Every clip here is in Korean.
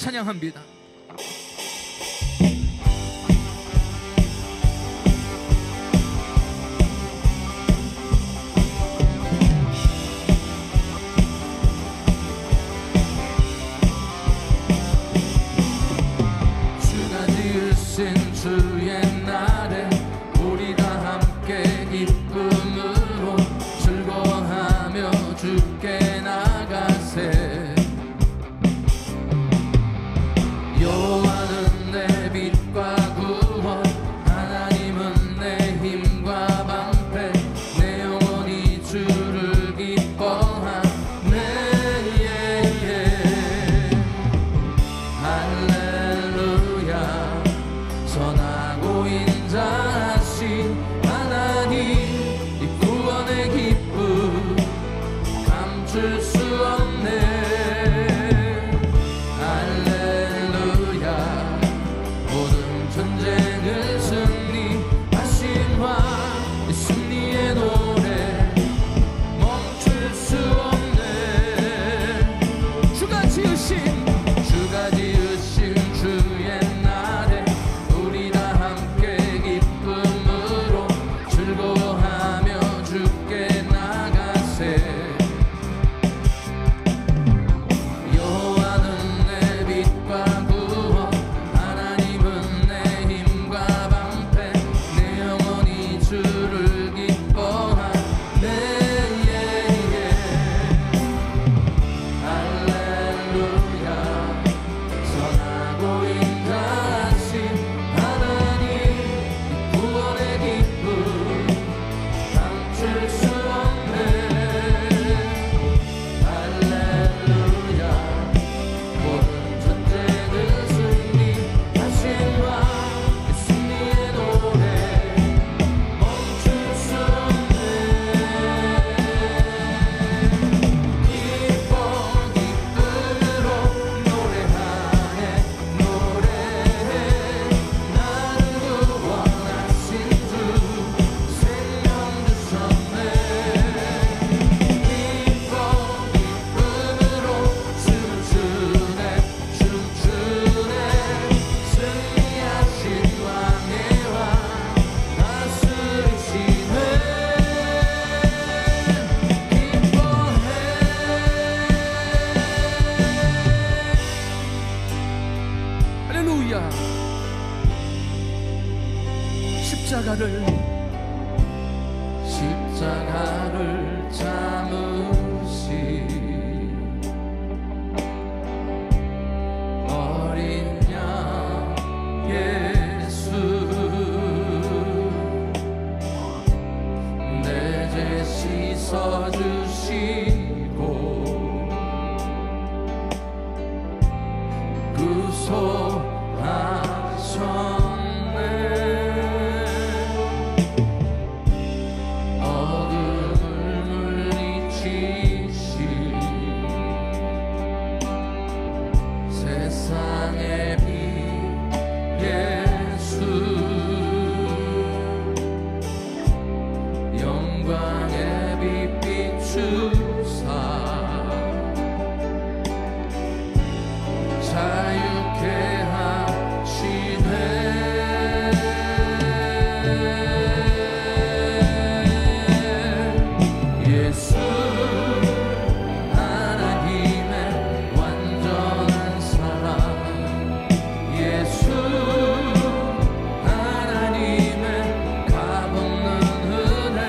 찬양합니다. 주가 지으신 주의 날에 우리 다 함께 기쁨으로 즐거워하며 주께 나가세. 여호와 할렐루야. 십자가를 참으시 어린 양 예수 내 죄 씻어주시고 구속하셨네. 어둠을 물리치시 세상의 빛 예수 영광의 빛 비추사 자유케 하시네. 예수 하나님의 완전한 사랑 예수 하나님의 값없는 은혜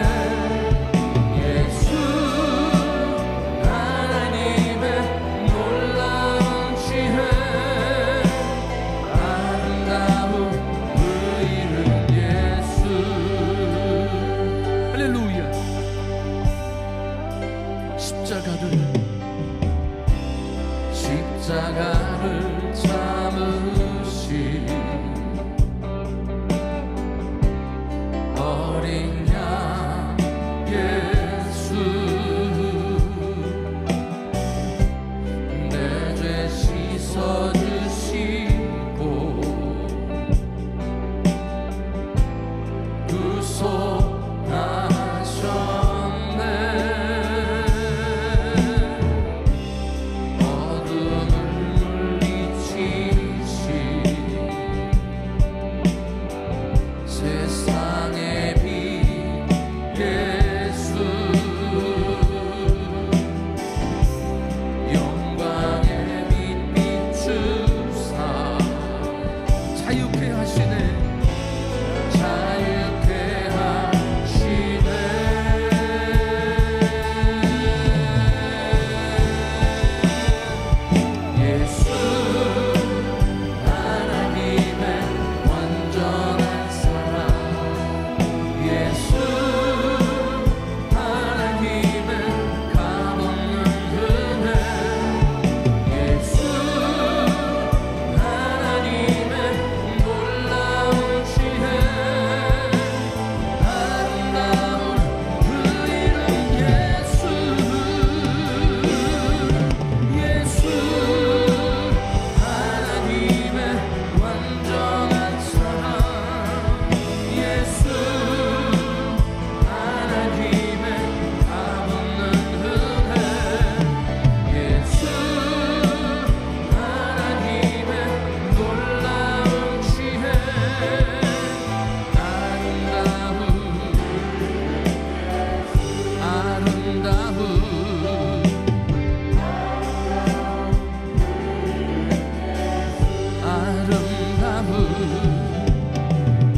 예수 하나님의 놀라운 지혜 아름다운 그 이름 예수. 할렐루야. 십자가를 참으시 어린 양 예수 내 죄 씻어주시고 구속하셨네. 어둠을 물리치시 세상의 빛 예수 영광의 빛 비추사 자유케 하시네. 자유케 하시네. 예수 하나님의 완전한 사랑 예수 하나님의 값없는 은혜 예수 하나님의 놀라운 지혜 아름다운 그 이름 예수 예수 하나님의 완전한 사랑 예수 하나님의 값없는 은혜 예수 하나님의 놀라운 지혜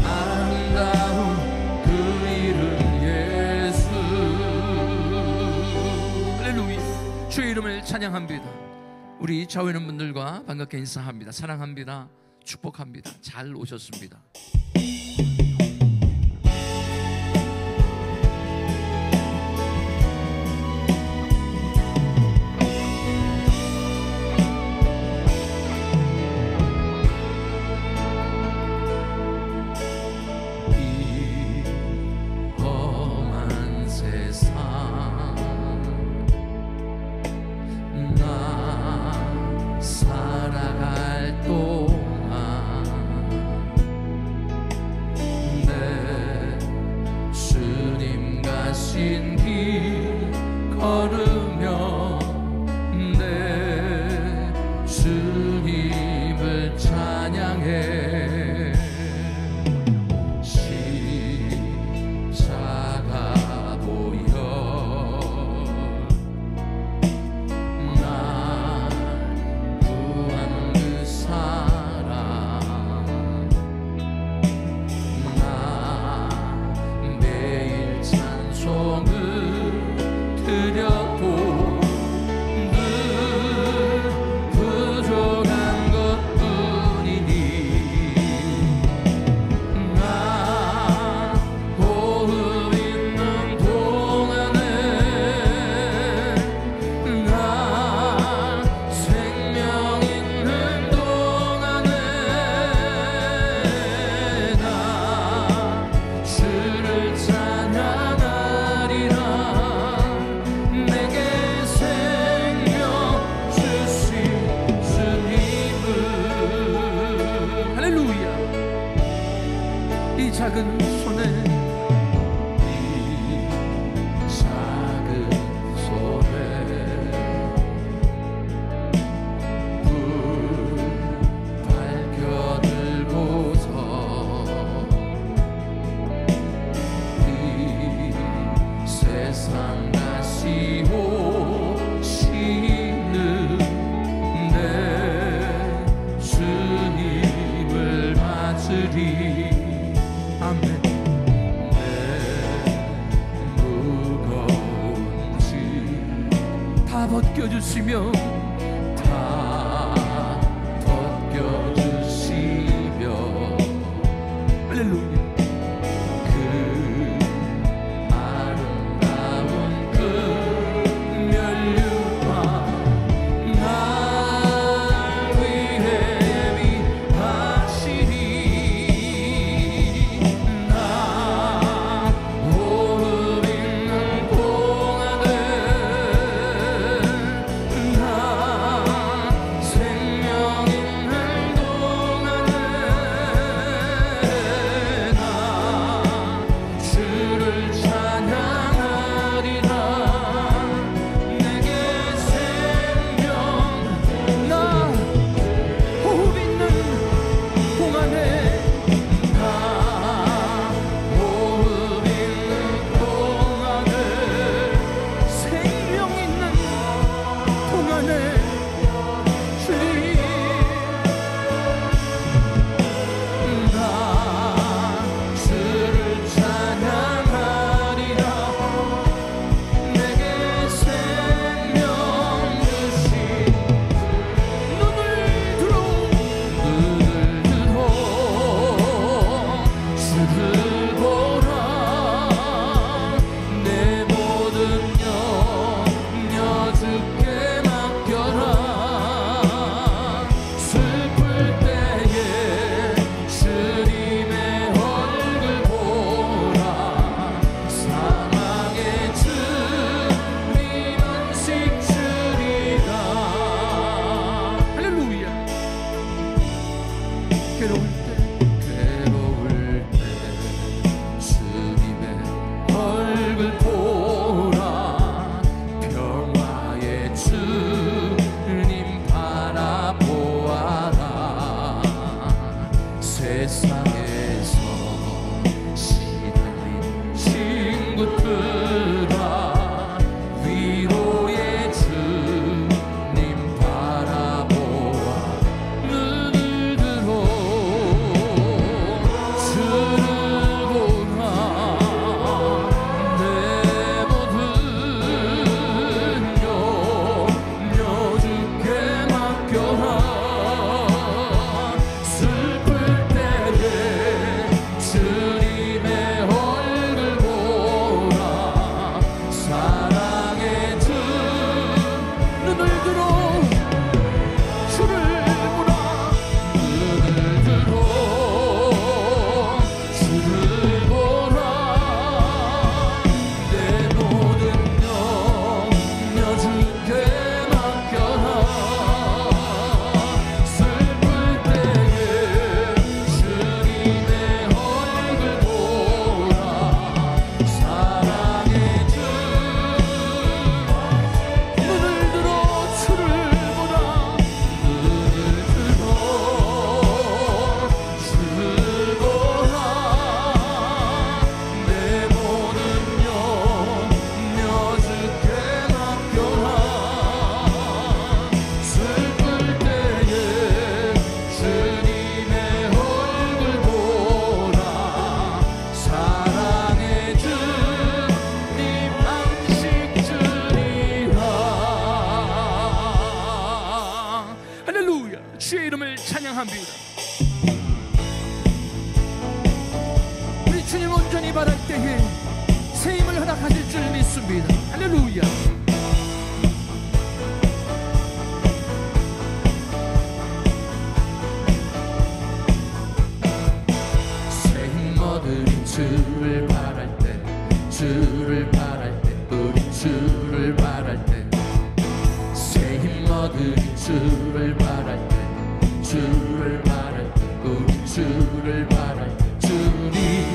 아름다운 그 이름 예수. 할렐루야. 주의 이름을 찬양합니다. 우리 좌우에 있는 분들과 반갑게 인사합니다. 사랑합니다. 축복합니다. 잘 오셨습니다. 이 험한 세상 나 살아갈 동안 내 주님 가신 길 걸으며 내 주님을 찬양해. 십자가 보여 날 구한 그 사랑 네 작은 손에, 네 작은 손에 불 밝혀 들고서 이 세상 다시 오시는 내 주님을 맞으리. 아멘. 내 무거운 짐 다 벗겨주시며, 다 벗겨주시며 할렐루야. 그 아름다운 그 면류관 날 위해 예비하시리. 나 호흡 있는 동안에, 나 생명 있는 동안에 나 주를 찬양하리라. 내게 생명, 나 호흡 있는 동안에, 나 호흡 있는 동안에 생명 있는 동안에 주님, 나 주를 찬양하리라. 내게 생명 주신 눈을 들어 주를 보라. 내 모든 염려 주께 맡겨라. 슬플 때에 주님의 얼굴 보라. 사랑의 주님 안식 주리라. 할렐루야. 괴로울 때, 괴로울 때 주님의 얼굴 보라. 평화의 주님 바라보아라. 세상에서 시달린 친구들아, 위로의 주님 바라보아. 눈을 들어 주를 보라. 내 모든 염려 주께 맡겨라. 슬플 때에 주님의 얼굴 보라. 사랑의 주 눈을 들어 주를 보라. 눈을 들어 주를 보라. 내 모든 염려 주께 맡겨라. 슬플 때에 주님의 얼굴 보라. 사랑의 주 눈을 들어 주를 보라. 눈을 들어 주를 보라. 내 모든 염려 주께 맡겨라. 슬플 때에 주님의 얼굴 보라. 사랑의 주님 안식 주리라. 할렐루야. 주의 이름을 찬양합니다. 우리 주님 온전히 바랄 때에 새 힘을 허락하실 줄 믿습니다. 할렐루야. 새 힘 얻은 주를 바랄 때, 주를 바랄 때, 우리 주를 바랄 때, 새 힘 얻은 주를 바랄 때, 주를 바랄 때, 우리 주를 바랄 때, 주님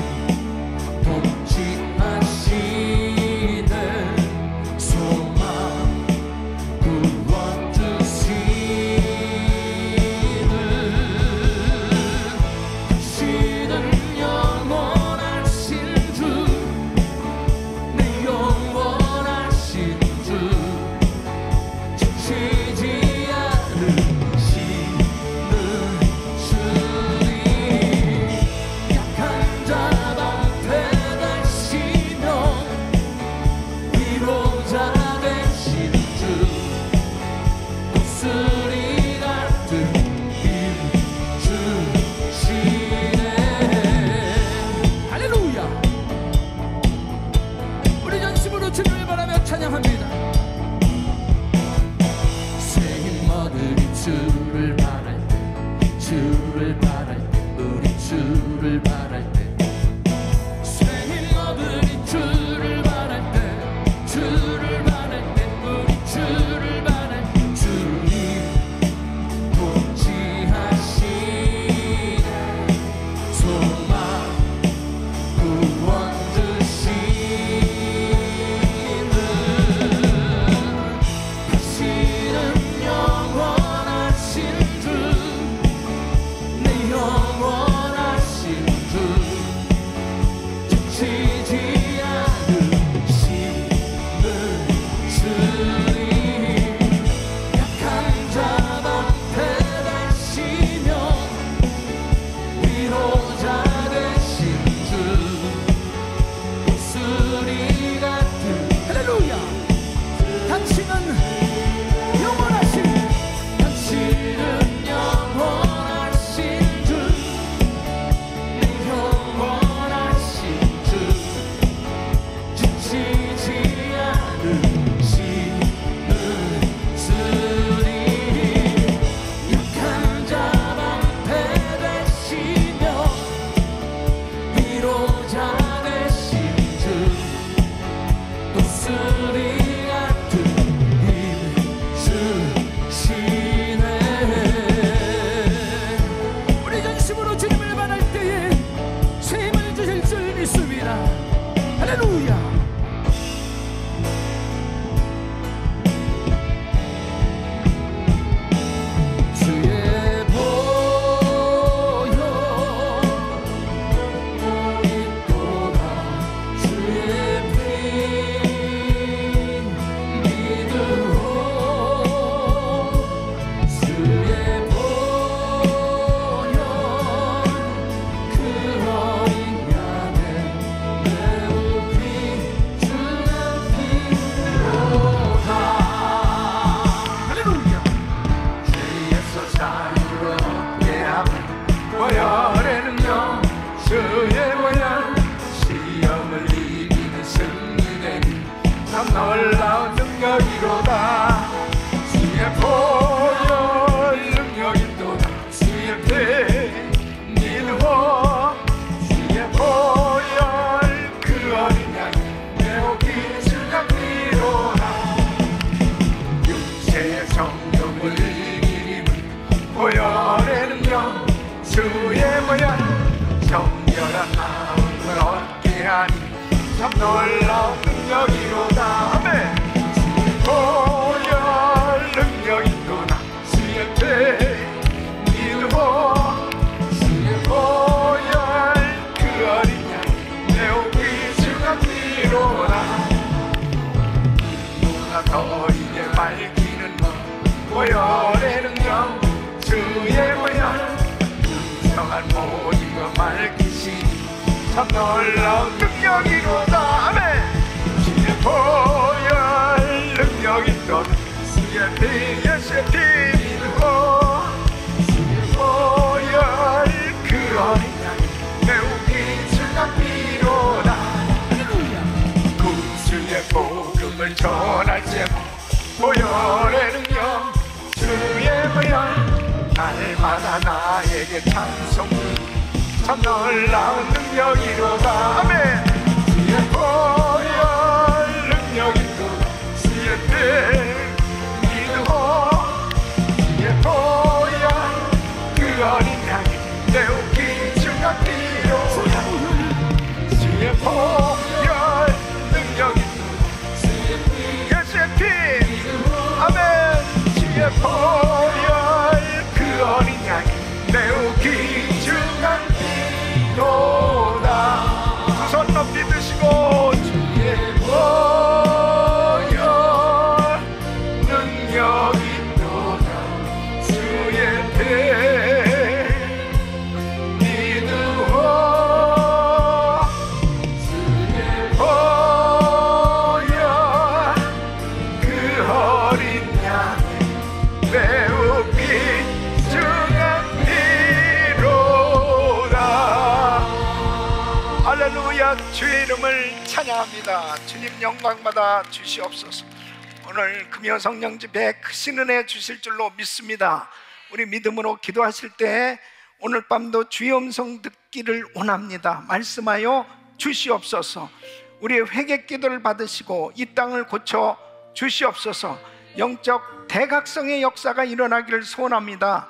영원하신 주 지치지 않으심을 주님 약한 자 방패 되시며 위로자 되신 주 목소리 같은 할렐루야 당신은 영원하신 당신은 영원하신 주 영원하신 주 지치지 않으시는 주님 약한 자 방패 되시며 위로자 되신 주 목소리 같은 힘 주시네. 우리 전심으로 주님을 만날 때에 새 힘을 주실 줄 믿습니다. 할렐루야. 주의 보혈 있도다 주의 피 믿으오 주의 보혈 그 어린 양의 매우 귀중한 피로다. 할렐루야. 죄에서 자유를 얻게 하는 보혈의 능력 주의 보혈 시험을 이기는 승리되니 참 놀라운 능력이로다. 주의 보혈 능력이 또다 주의 피 믿으오 주의 보혈 그 어린 양이 매우 귀중한 피로다. 육체의 정욕을 이기는 보혈의 능력 주의 보혈 정결한 마음을 얻게 하니 참 놀라운 능력이로다. 아멘. 주의 보혈 능력이 또다 주의 피 믿으오 주의 보혈 그 어린 양이 매우 귀중한 피로다. 누가 더 이제 밝히는 보혈의 능력 주의 보혈 정한 모든 것 밝히시니 참 놀라운 능력이로다. 아멘. 주의 보혈 능력이 또다 주의 피 예수의 피 믿으오 주의 보혈 그 어린 양이 매우 귀중한 피로다. 구주의 복음을 전할 때 보혈의 능력 주의 보혈 날마다 나에게 찬송 참 놀라운 능력이로다. 아멘. 주의 보혈 능력이 또다 주의 피 믿으오 주의 보혈 그 어린 양이 매우 귀중한 피로다. 주의 보혈 능력이 또다 예수의 피 아멘. 주의 보혈 그 어린 양이 매우 귀중한 피로다. 두 손 높이 드시고 주의 보혈 능력이 또다 주의 피 믿으오 주의 보혈 그 어린 양이 매우 귀중한 피로다. 할렐루야. 주의 이름을 찬양합니다. 주님 영광받아 주시옵소서. 오늘 금요 성령 집회 크신 은혜 주실 줄로 믿습니다. 우리 믿음으로 기도하실 때 오늘 밤도 주의 음성 듣기를 원합니다. 말씀하여 주시옵소서. 우리의 회개 기도를 받으시고 이 땅을 고쳐 주시옵소서. 영적 대각성의 역사가 일어나기를 소원합니다.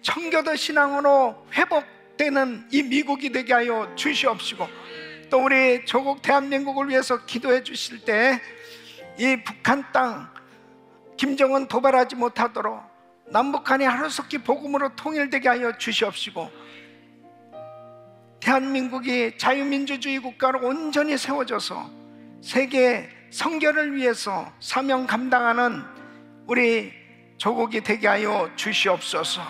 청교도 신앙으로 회복되는 이 미국이 되게 하여 주시옵시고, 또 우리 조국 대한민국을 위해서 기도해 주실 때 이 북한 땅 김정은 도발하지 못하도록 남북한이 하루속히 복음으로 통일되게 하여 주시옵시고, 대한민국이 자유민주주의 국가로 온전히 세워져서 세계 선결을 위해서 사명 감당하는 우리 조국이 되게 하여 주시옵소서.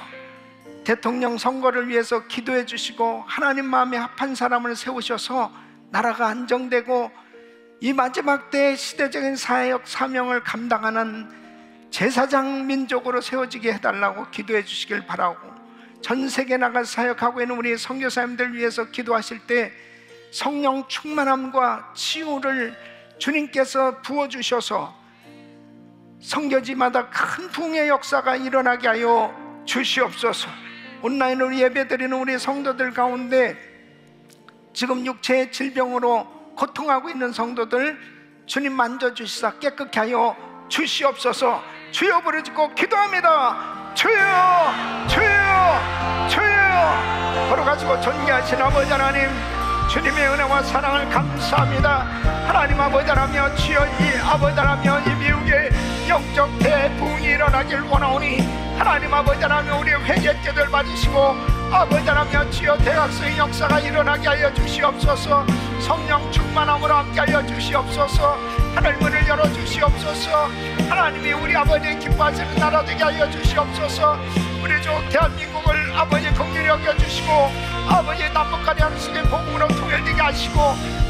대통령 선거를 위해서 기도해 주시고, 하나님 마음에 합한 사람을 세우셔서 나라가 안정되고 이 마지막 때의 시대적인 사역 사명을 감당하는 제사장 민족으로 세워지게 해달라고 기도해 주시길 바라고, 전 세계 나가 사역하고 있는 우리 선교사님들 위해서 기도하실 때 성령 충만함과 치유를 주님께서 부어주셔서 선교지마다 큰 부흥의 역사가 일어나게 하여 주시옵소서. 온라인으로 예배드리는 우리 성도들 가운데 지금 육체의 질병으로 고통하고 있는 성도들 주님 만져주시사 깨끗게 하여 주시옵소서. 주여 부르짖고 기도합니다. 주여, 주여, 주여. 걸어가시고 존귀하신 아버지 하나님, 주님의 은혜와 사랑을 감사합니다. 하나님 아버지 하나며 주여, 이 아버지 하나며 이 미국의 영적 대부흥이 일어나길 원하오니 하나님 아버지 하나며 우리 회개죄들 맞으시고 아버지 하나며 주여 대학생의 역사가 일어나게 하여 주시옵소서. 성령 충만함으로 함께 하여 주시옵소서. 하늘 문을 열어주시옵소서. 하나님이 우리 아버지 기뻐하시는 나라 되게 하여 주시옵소서. 우리 주 대한민국을 아버지 긍휼히 여겨주시고 아버지 남북한이 하루속에 복음으로 통일되게 하시고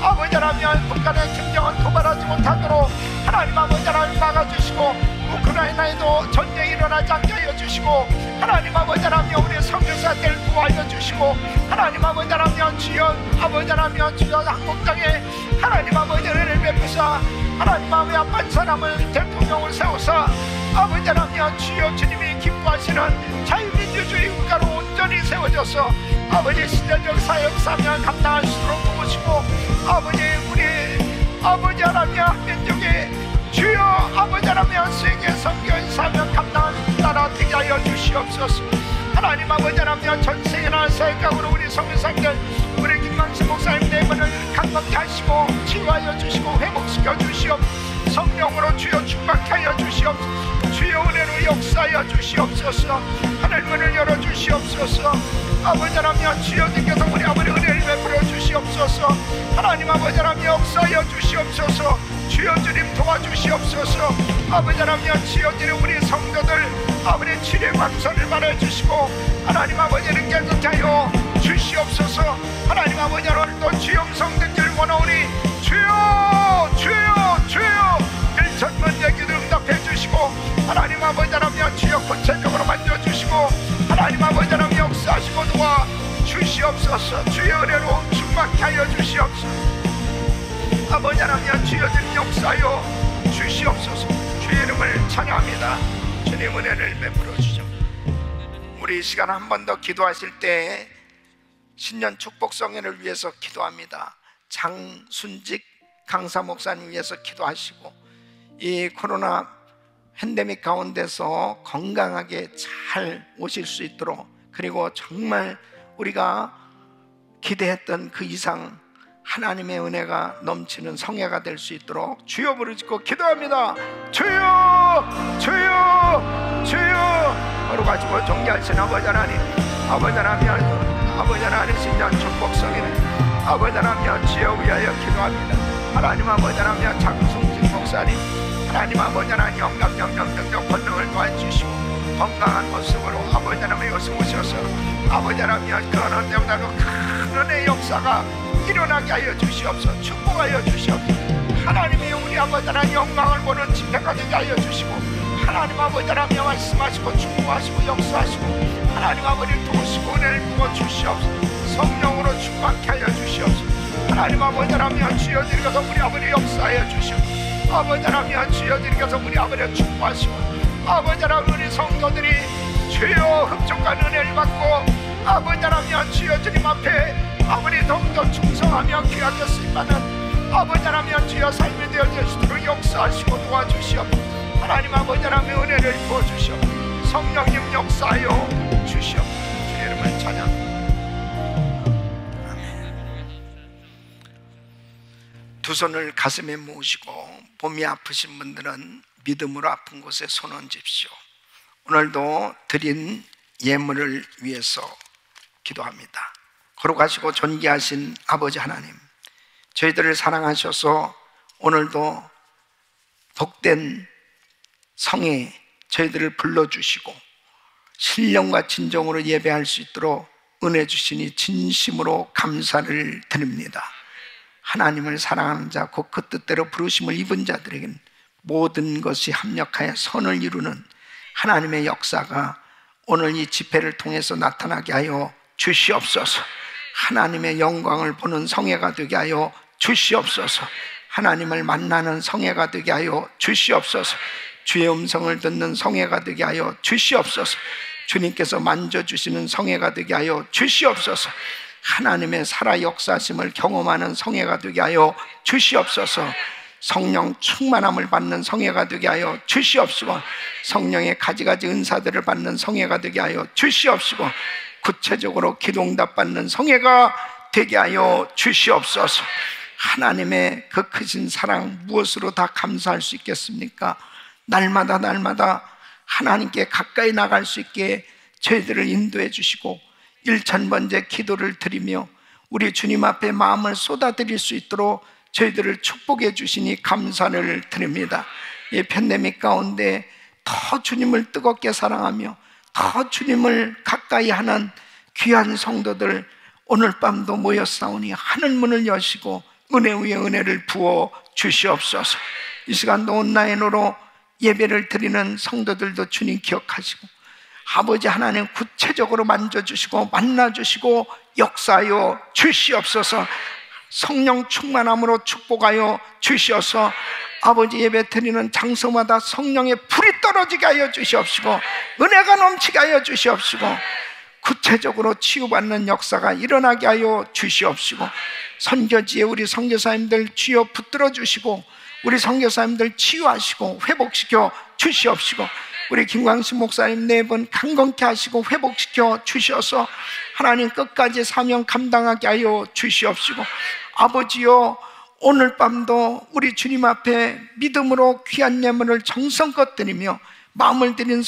아버지 하나님 북한의 김정은 도발하지 못하도록 하나님 아버지 하나님 막아주시고 우크라이나에도 전쟁이 일어나지 않게 하여 주시고 하나님 아버지 하나님 우리 선교사들 구하여 주시고 하나님 아버지 하나님 주여 아버지 하나님 주여 한국 땅에 하나님 아버지 은혜를 베푸사 하나님 마음에 아픈 사람을 대통령을 세우사 아버지 하나님 주여 주님이 기뻐하시는 자유민주주의 국가로 온전히 세워져서 아버지 시대적 사역 사명 감당할 수 있도록 도우시고 아버지 우리 아버지 하나님 한민족의 주여 아버지 하나님 세계 선교의 사명 감당하는 나라 되게 하여 주시옵소서. 하나님 아버지 하나님 전 세계 나라 사역각으로 우리 성교사님들 우리 김광식 목사님 내문을 강건케 하시고 치유하여 주시고 회복시켜 주시옵소서. 성령으로 주여 충만케 하여 주시옵소서. 주여 은혜로 역사하여 주시옵소서. 하늘문을 열어 주시옵소서. 아버지 하나님 주여님께서 우리 아버지 은혜를 베풀어 주시옵소서. 하나님 아버지 하나님 역사하여 주시옵소서. 주여 주님 도와주시옵소서. 아버지 하나님 주여 주님 우리 성도들 아버지 치료 광선을 말해주시고 하나님 아버지는 깨끗게 하여 주시옵소서. 하나님 아버지 오늘도 주영성 듣기를 원하오니 주여 주여 주여 일천번째 기도 응답해 주시고 하나님 아버지 하나님 주여 구체적으로 만져주시고 하나님 아버지 하나님 역사하시고 도와 주시옵소서. 주여 은혜로 충만케 하여 주시옵소서. 아버지 하나님 주여 주님 역사하여 주시옵소서. 주의 이름을 찬양합니다. 주님 은혜를 베풀어 주시옵소서. 우리 이 시간 한 번 더 기도하실 때 신년 축복 성회를 위해서 기도합니다. 장순직 강사 목사님 위해서 기도하시고 이 코로나 팬데믹 가운데서 건강하게 잘 오실 수 있도록 그리고 정말 우리가 기대했던 그 이상 하나님의 은혜가 넘치는 성회가 될 수 있도록 주여 부르짖고 기도합니다. 주여 주여 주여 걸어가지고 존귀하신 아버지 하나님 아버지 하나님 아버지 하나님 신년 축복성회는 아버지 하나님 주여 위하여 기도합니다. 하나님 아버지 하나님 장승진 목사님 하나님 아버지 하나님 영감 능력 권능을 도와주시고 건강한 모습으로 아버지 하나님 여기서 오셔서 아버지 하나님 그러는 데보다도 큰 은혜의 역사가 일어나게 하여 주시옵소서. 축복하여 주시옵소서. 하나님이 우리 아버지 하나님 영광을 보는 집회가 되게 하여 주시고 하나님 아버지 하나님 말씀하시고 축복하시고 역사하시고 하나님 아버지를 도우시고 은혜를 부어주시옵소서. 성령으로 충만케 하여 주시옵소서. 하나님 아버지 하나님 주여드리셔서 우리 아버지 역사하여 주시옵소서. 아버지 하나님 주여드리셔서 우리 아버지 축복하시고 아버지 하나님 우리 성도들이 주여 흡족한 은혜를 받고 아버지 하나님 주여 주님 앞에 아버지 더욱더 충성하며 귀하게 쓰임받는 아버지 하나님 주여 삶이 되어질 수 있도록 역사하시고 도와주시옵소서. 하나님 아버지 하나님 은혜를 부어주시옵소서. 성령님 역사하여 주시옵소서. 주의 이름을 찬양. 아멘. 두 손을 가슴에 모으시고 몸이 아프신 분들은 믿음으로 아픈 곳에 손 얹으십시오. 오늘도 드린 예물을 위해서 기도합니다. 거룩하시고 존귀하신 아버지 하나님, 저희들을 사랑하셔서 오늘도 복된 성에 저희들을 불러주시고 신령과 진정으로 예배할 수 있도록 은혜 주시니 진심으로 감사를 드립니다. 하나님을 사랑하는 자, 곧 그 뜻대로 부르심을 입은 자들에게는 모든 것이 합력하여 선을 이루는 하나님의 역사가 오늘 이 집회를 통해서 나타나게 하여 주시옵소서. 하나님의 영광을 보는 성회가 되게 하여 주시옵소서. 하나님을 만나는 성회가 되게 하여 주시옵소서. 주의 음성을 듣는 성회가 되게 하여 주시옵소서. 주님께서 만져주시는 성회가 되게 하여 주시옵소서. 하나님의 살아 역사심을 경험하는 성회가 되게 하여 주시옵소서. 성령 충만함을 받는 성회가 되게 하여 주시옵시고, 성령의 가지가지 은사들을 받는 성회가 되게 하여 주시옵시고, 구체적으로 기도응답 받는 성회가 되게 하여 주시옵소서. 하나님의 그 크신 사랑 무엇으로 다 감사할 수 있겠습니까? 날마다 하나님께 가까이 나갈 수 있게 저희들을 인도해 주시고 1000번째 기도를 드리며 우리 주님 앞에 마음을 쏟아드릴 수 있도록 저희들을 축복해 주시니 감사를 드립니다. 이 팬데믹 가운데 더 주님을 뜨겁게 사랑하며 더 주님을 가까이 하는 귀한 성도들 오늘 밤도 모였사오니 하늘문을 여시고 은혜 위에 은혜를 부어 주시옵소서. 이 시간도 온라인으로 예배를 드리는 성도들도 주님 기억하시고 아버지 하나님 구체적으로 만져주시고 만나주시고 역사하여 주시옵소서. 성령 충만함으로 축복하여 주시어서 아버지 예배 드리는 장소마다 성령의 불이 떨어지게 하여 주시옵시고 은혜가 넘치게 하여 주시옵시고 구체적으로 치유받는 역사가 일어나게 하여 주시옵시고 선교지에 우리 선교사님들 주여 붙들어 주시고 우리 선교사님들 치유하시고 회복시켜 주시옵시고 우리 김광신 목사님 4분 강건케 하시고 회복시켜 주셔서 하나님 끝까지 사명 감당하게 하여 주시옵시고 아버지여 오늘 밤도 우리 주님 앞에 믿음으로 귀한 예물을 정성껏 드리며 마음을 드린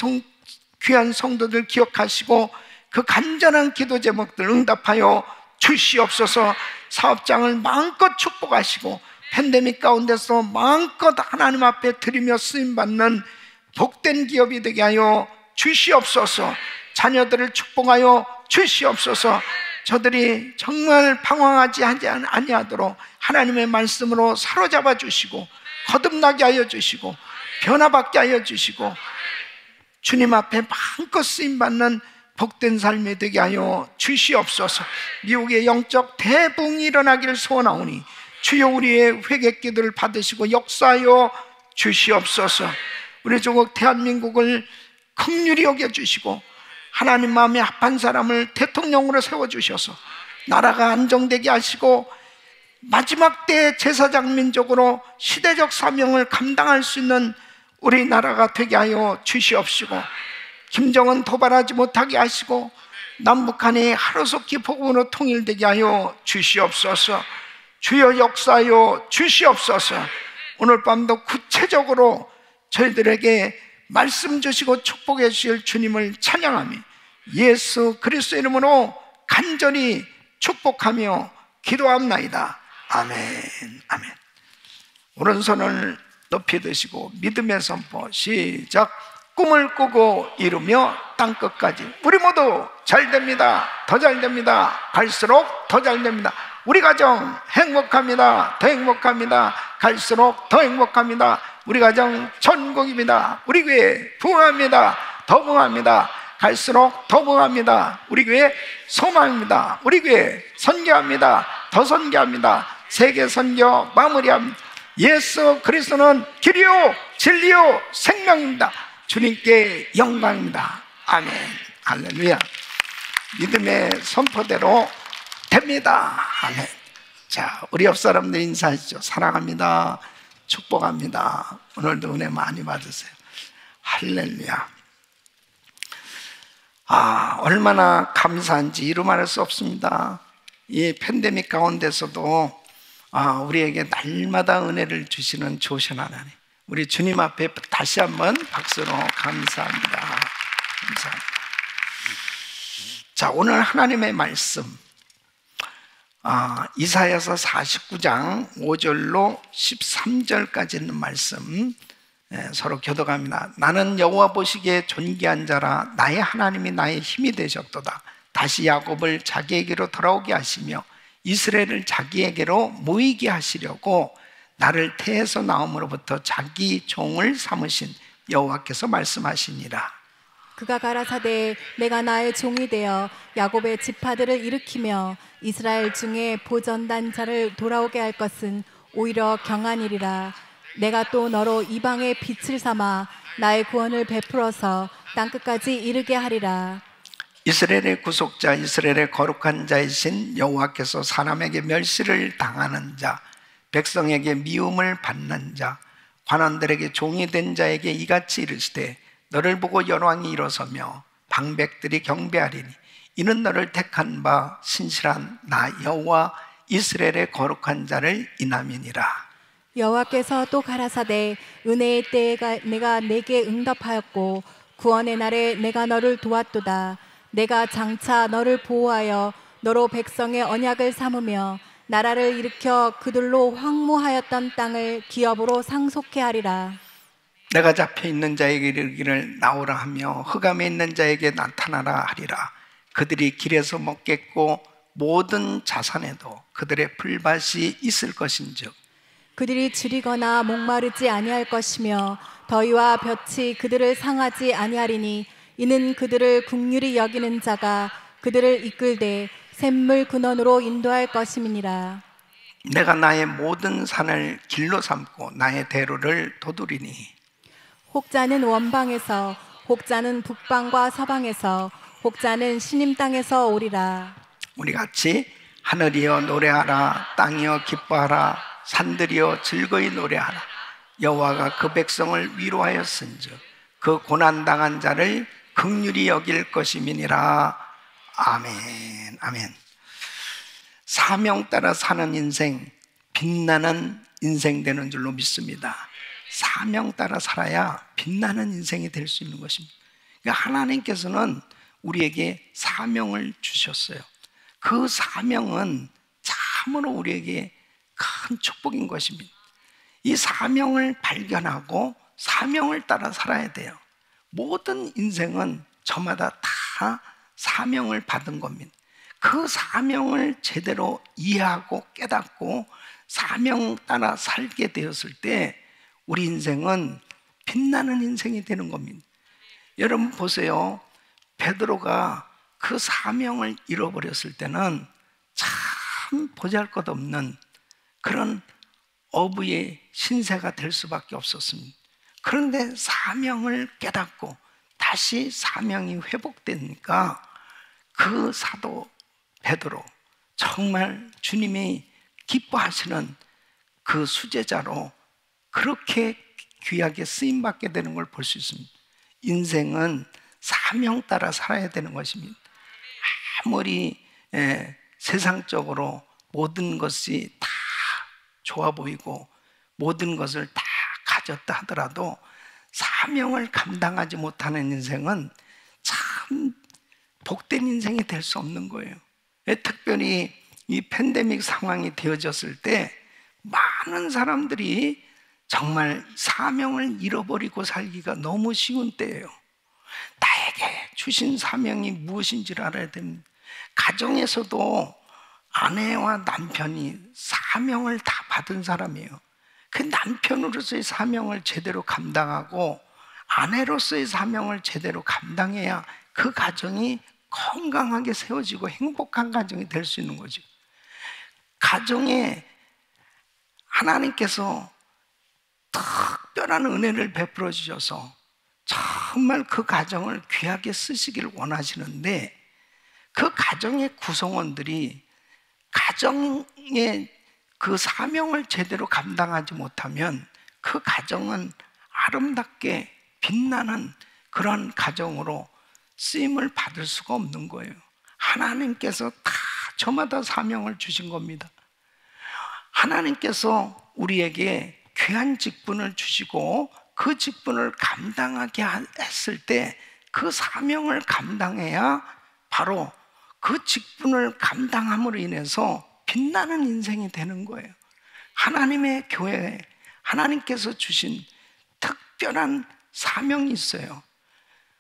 귀한 성도들 기억하시고 그 간절한 기도 제목들 응답하여 주시옵소서. 사업장을 마음껏 축복하시고 팬데믹 가운데서 마음껏 하나님 앞에 드리며 쓰임받는 복된 기업이 되게 하여 주시옵소서. 자녀들을 축복하여 주시옵소서. 저들이 정말 방황하지 아니하도록 하나님의 말씀으로 사로잡아 주시고 거듭나게 하여 주시고 변화받게 하여 주시고 주님 앞에 마음껏 쓰임받는 복된 삶이 되게 하여 주시옵소서. 미국의 영적 대붕이 일어나기를 소원하오니 주여 우리의 회개기도를 받으시고 역사하여 주시옵소서. 우리 조국 대한민국을 긍휼히 여겨주시고 하나님 마음에 합한 사람을 대통령으로 세워주셔서 나라가 안정되게 하시고 마지막 때 제사장 민족으로 시대적 사명을 감당할 수 있는 우리나라가 되게 하여 주시옵시고 김정은 도발하지 못하게 하시고 남북한이 하루속히 복음으로 통일되게 하여 주시옵소서. 주여 역사하여 주시옵소서. 오늘 밤도 구체적으로 저희들에게 말씀 주시고 축복해 주실 주님을 찬양하며 예수 그리스도 이름으로 간절히 축복하며 기도합나이다. 아멘. 아멘. 오른손을 높이 드시고 믿음의 선포 시작. 꿈을 꾸고 이루며 땅끝까지 우리 모두 잘됩니다. 더 잘됩니다. 갈수록 더 잘됩니다. 우리 가정 행복합니다. 더 행복합니다. 갈수록 더 행복합니다. 우리 가정 천국입니다. 우리 교회 부흥합니다. 더 부흥합니다. 갈수록 더 부흥합니다. 우리 교회 소망입니다. 우리 교회 선교합니다. 더 선교합니다. 세계 선교 마무리합니다. 예수 그리스도는 길이요 진리요 생명입니다. 주님께 영광입니다. 아멘. 할렐루야. 믿음의 선포대로 됩니다. 아멘. 자, 우리 옆 사람들 인사하시죠. 사랑합니다. 축복합니다. 오늘도 은혜 많이 받으세요. 할렐루야. 얼마나 감사한지 이루 말할 수 없습니다. 이 팬데믹 가운데서도 우리에게 날마다 은혜를 주시는 좋으신 하나님, 우리 주님 앞에 다시 한번 박수로 감사합니다. 감사합니다. 자, 오늘 하나님의 말씀 이사야서 49장 5절로 13절까지 있는 말씀 서로 교독합니다. 나는 여호와 보시기에 존귀한 자라. 나의 하나님이 나의 힘이 되셨도다. 다시 야곱을 자기에게로 돌아오게 하시며 이스라엘을 자기에게로 모이게 하시려고 나를 태에서 나옴으로부터 자기 종을 삼으신 여호와께서 말씀하시니라. 그가 가라사대 내가 나의 종이 되어 야곱의 지파들을 일으키며 이스라엘 중에 보전단 자를 돌아오게 할 것은 오히려 경한이리라. 내가 또 너로 이방의 빛을 삼아 나의 구원을 베풀어서 땅끝까지 이르게 하리라. 이스라엘의 구속자, 이스라엘의 거룩한 자이신 여호와께서 사람에게 멸시를 당하는 자, 백성에게 미움을 받는 자, 관원들에게 종이 된 자에게 이같이 이르시되 너를 보고 열왕이 일어서며 방백들이 경배하리니 이는 너를 택한 바 신실한 나 여호와 이스라엘의 거룩한 자를 인함이니라. 여호와께서 또 가라사대 은혜의 때에 내가 내게 응답하였고 구원의 날에 내가 너를 도왔도다. 내가 장차 너를 보호하여 너로 백성의 언약을 삼으며 나라를 일으켜 그들로 황무하였던 땅을 기업으로 상속케 하리라. 내가 잡혀있는 자에게 이르기를 나오라 하며 흑암에 있는 자에게 나타나라 하리라. 그들이 길에서 먹겠고 모든 자산에도 그들의 풀밭이 있을 것인즉 그들이 줄이거나 목마르지 아니할 것이며 더위와 볕이 그들을 상하지 아니하리니 이는 그들을 긍휼히 여기는 자가 그들을 이끌되 샘물 근원으로 인도할 것임이니라. 내가 나의 모든 산을 길로 삼고 나의 대로를 도두리니 혹자는 원방에서 혹자는 북방과 서방에서 혹자는 시님 땅에서 오리라. 우리 같이 하늘이여 노래하라. 땅이여 기뻐하라. 산들이여 즐거이 노래하라. 여호와가 그 백성을 위로하였은즉 그 고난당한 자를 긍휼히 여길 것임이니라. 아멘. 아멘. 사명 따라 사는 인생, 빛나는 인생 되는 줄로 믿습니다. 사명 따라 살아야 빛나는 인생이 될 수 있는 것입니다. 그러니까 하나님께서는 우리에게 사명을 주셨어요. 그 사명은 참으로 우리에게 큰 축복인 것입니다. 이 사명을 발견하고 사명을 따라 살아야 돼요. 모든 인생은 저마다 다 사명을 받은 겁니다. 그 사명을 제대로 이해하고 깨닫고 사명 따라 살게 되었을 때 우리 인생은 빛나는 인생이 되는 겁니다. 여러분 보세요. 베드로가 그 사명을 잃어버렸을 때는 참 보잘것없는 그런 어부의 신세가 될 수밖에 없었습니다. 그런데 사명을 깨닫고 다시 사명이 회복되니까 그 사도 베드로 정말 주님이 기뻐하시는 그 수제자로 그렇게 귀하게 쓰임받게 되는 걸 볼 수 있습니다. 인생은 사명 따라 살아야 되는 것입니다. 아무리 세상적으로 모든 것이 다 좋아 보이고 모든 것을 다 가졌다 하더라도 사명을 감당하지 못하는 인생은 참 복된 인생이 될 수 없는 거예요. 특별히 이 팬데믹 상황이 되어졌을 때 많은 사람들이 정말 사명을 잃어버리고 살기가 너무 쉬운 때예요. 나에게 주신 사명이 무엇인지를 알아야 됩니다. 가정에서도 아내와 남편이 사명을 다 받은 사람이에요. 그 남편으로서의 사명을 제대로 감당하고 아내로서의 사명을 제대로 감당해야 그 가정이 건강하게 세워지고 행복한 가정이 될 수 있는 거죠. 가정에 하나님께서 특별한 은혜를 베풀어 주셔서 정말 그 가정을 귀하게 쓰시기를 원하시는데 그 가정의 구성원들이 가정의 그 사명을 제대로 감당하지 못하면 그 가정은 아름답게 빛나는 그런 가정으로 쓰임을 받을 수가 없는 거예요. 하나님께서 다 저마다 사명을 주신 겁니다. 하나님께서 우리에게 귀한 직분을 주시고 그 직분을 감당하게 했을 때 그 사명을 감당해야 바로 그 직분을 감당함으로 인해서 빛나는 인생이 되는 거예요. 하나님의 교회에 하나님께서 주신 특별한 사명이 있어요.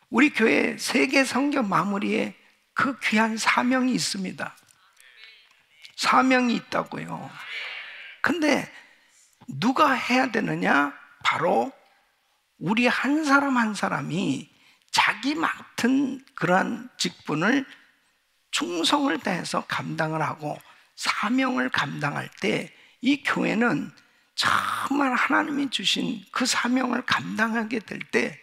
우리 교회 세계 선교 마무리에 그 귀한 사명이 있습니다. 사명이 있다고요. 근데 누가 해야 되느냐? 바로 우리 한 사람 한 사람이 자기 맡은 그러한 직분을 충성을 다해서 감당을 하고 사명을 감당할 때 이 교회는 정말 하나님이 주신 그 사명을 감당하게 될 때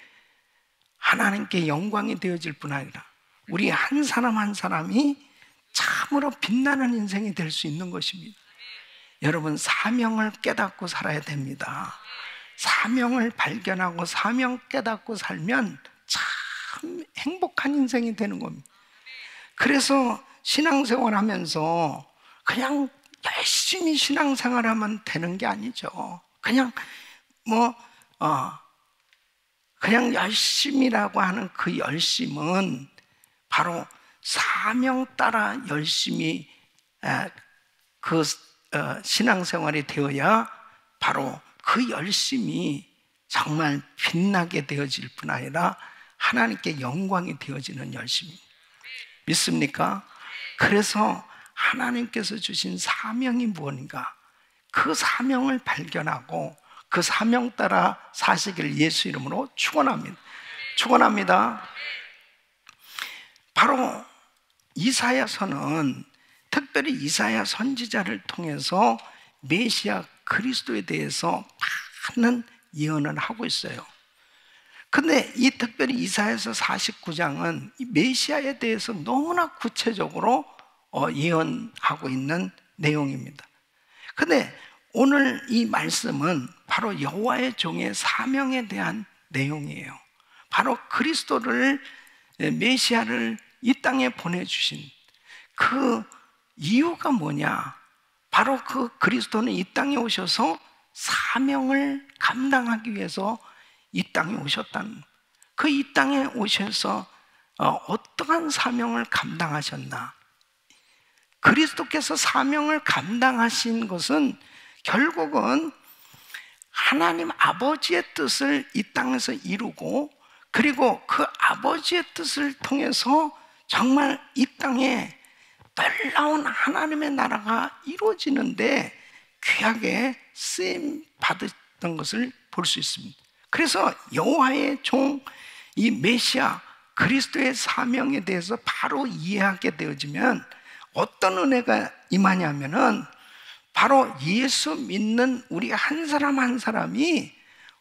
하나님께 영광이 되어질 뿐 아니라 우리 한 사람 한 사람이 참으로 빛나는 인생이 될 수 있는 것입니다. 여러분, 사명을 깨닫고 살아야 됩니다. 사명을 발견하고 사명 깨닫고 살면 참 행복한 인생이 되는 겁니다. 그래서 신앙생활 하면서 그냥 열심히 신앙생활하면 되는 게 아니죠. 그냥 그냥 열심이라고 하는 그 열심은 바로 사명 따라 열심히 신앙생활이 되어야 바로 그 열심이 정말 빛나게 되어질 뿐 아니라 하나님께 영광이 되어지는 열심입니다. 믿습니까? 그래서 하나님께서 주신 사명이 무엇인가? 그 사명을 발견하고 그 사명 따라 사시기를 예수 이름으로 축원합니다. 축원합니다. 바로 이사야서는 특별히 이사야 선지자를 통해서 메시아 그리스도에 대해서 많은 예언을 하고 있어요. 근데 이 특별히 이사야서 49장은 이 메시아에 대해서 너무나 구체적으로 예언하고 있는 내용입니다. 근데 오늘 이 말씀은 바로 여호와의 종의 사명에 대한 내용이에요. 바로 그리스도를, 메시아를 이 땅에 보내주신 그 이유가 뭐냐? 바로 그 그리스도는 이 땅에 오셔서 사명을 감당하기 위해서 이 땅에 오셨다는, 그 이 땅에 오셔서 어떠한 사명을 감당하셨나? 그리스도께서 사명을 감당하신 것은 결국은 하나님 아버지의 뜻을 이 땅에서 이루고, 그리고 그 아버지의 뜻을 통해서 정말 이 땅에 놀라운 하나님의 나라가 이루어지는데 귀하게 쓰임 받았던 것을 볼 수 있습니다. 그래서 여호와의 종, 이 메시아 그리스도의 사명에 대해서 바로 이해하게 되어지면 어떤 은혜가 임하냐면은 바로 예수 믿는 우리 한 사람 한 사람이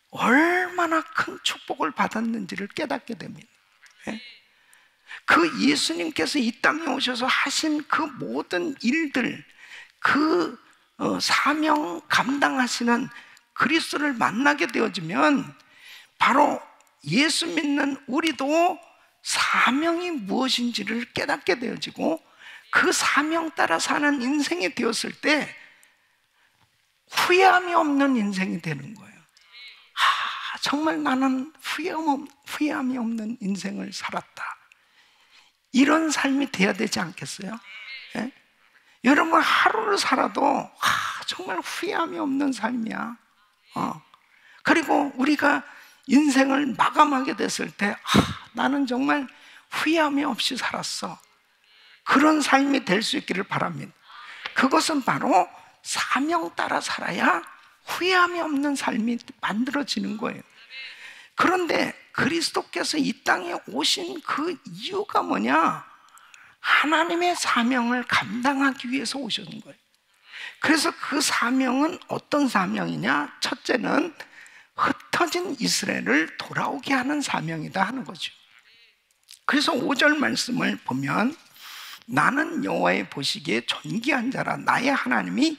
얼마나 큰 축복을 받았는지를 깨닫게 됩니다. 그 예수님께서 이 땅에 오셔서 하신 그 모든 일들, 그 사명 감당하시는 그리스도를 만나게 되어지면 바로 예수 믿는 우리도 사명이 무엇인지를 깨닫게 되어지고 그 사명 따라 사는 인생이 되었을 때 후회함이 없는 인생이 되는 거예요. 정말 나는 후회함이 없는 인생을 살았다. 이런 삶이 돼야 되지 않겠어요? 예? 여러분, 하루를 살아도 정말 후회함이 없는 삶이야. 그리고 우리가 인생을 마감하게 됐을 때 나는 정말 후회함이 없이 살았어. 그런 삶이 될 수 있기를 바랍니다. 그것은 바로 사명 따라 살아야 후회함이 없는 삶이 만들어지는 거예요. 그런데 그리스도께서 이 땅에 오신 그 이유가 뭐냐? 하나님의 사명을 감당하기 위해서 오시는 거예요. 그래서 그 사명은 어떤 사명이냐? 첫째는 흩어진 이스라엘을 돌아오게 하는 사명이다 하는 거죠. 그래서 5절 말씀을 보면 나는 여호와의 보시기에 존귀한 자라, 나의 하나님이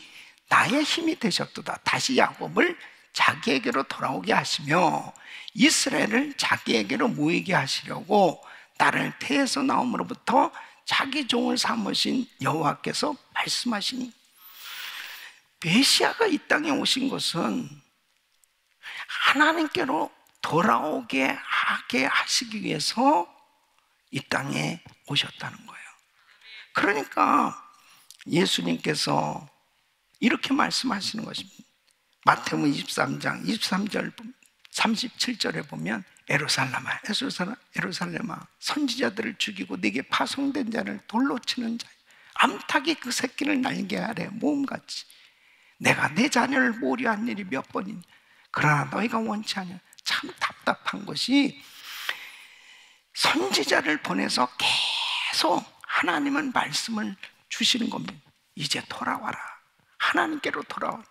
나의 힘이 되셨도다. 다시 야곱을 자기에게로 돌아오게 하시며 이스라엘을 자기에게로 모이게 하시려고 나를 태에서 나옴으로부터 자기 종을 삼으신 여호와께서 말씀하시니, 메시아가 이 땅에 오신 것은 하나님께로 돌아오게 하게 하시기 위해서 이 땅에 오셨다는 거예요. 그러니까 예수님께서 이렇게 말씀하시는 것입니다. 마태복음 23장 23절 37절에 보면 에루살렘아 에루살렘아 선지자들을 죽이고 네게 파송된 자를 돌로 치는 자, 암탉이 그 새끼를 날개 아래 모음같이 내가 내 자녀를 모려한 일이 몇 번이니 그러나 너희가 원치 않냐. 참 답답한 것이 선지자를 보내서 계속 하나님은 말씀을 주시는 겁니다. 이제 돌아와라. 하나님께로 돌아와라.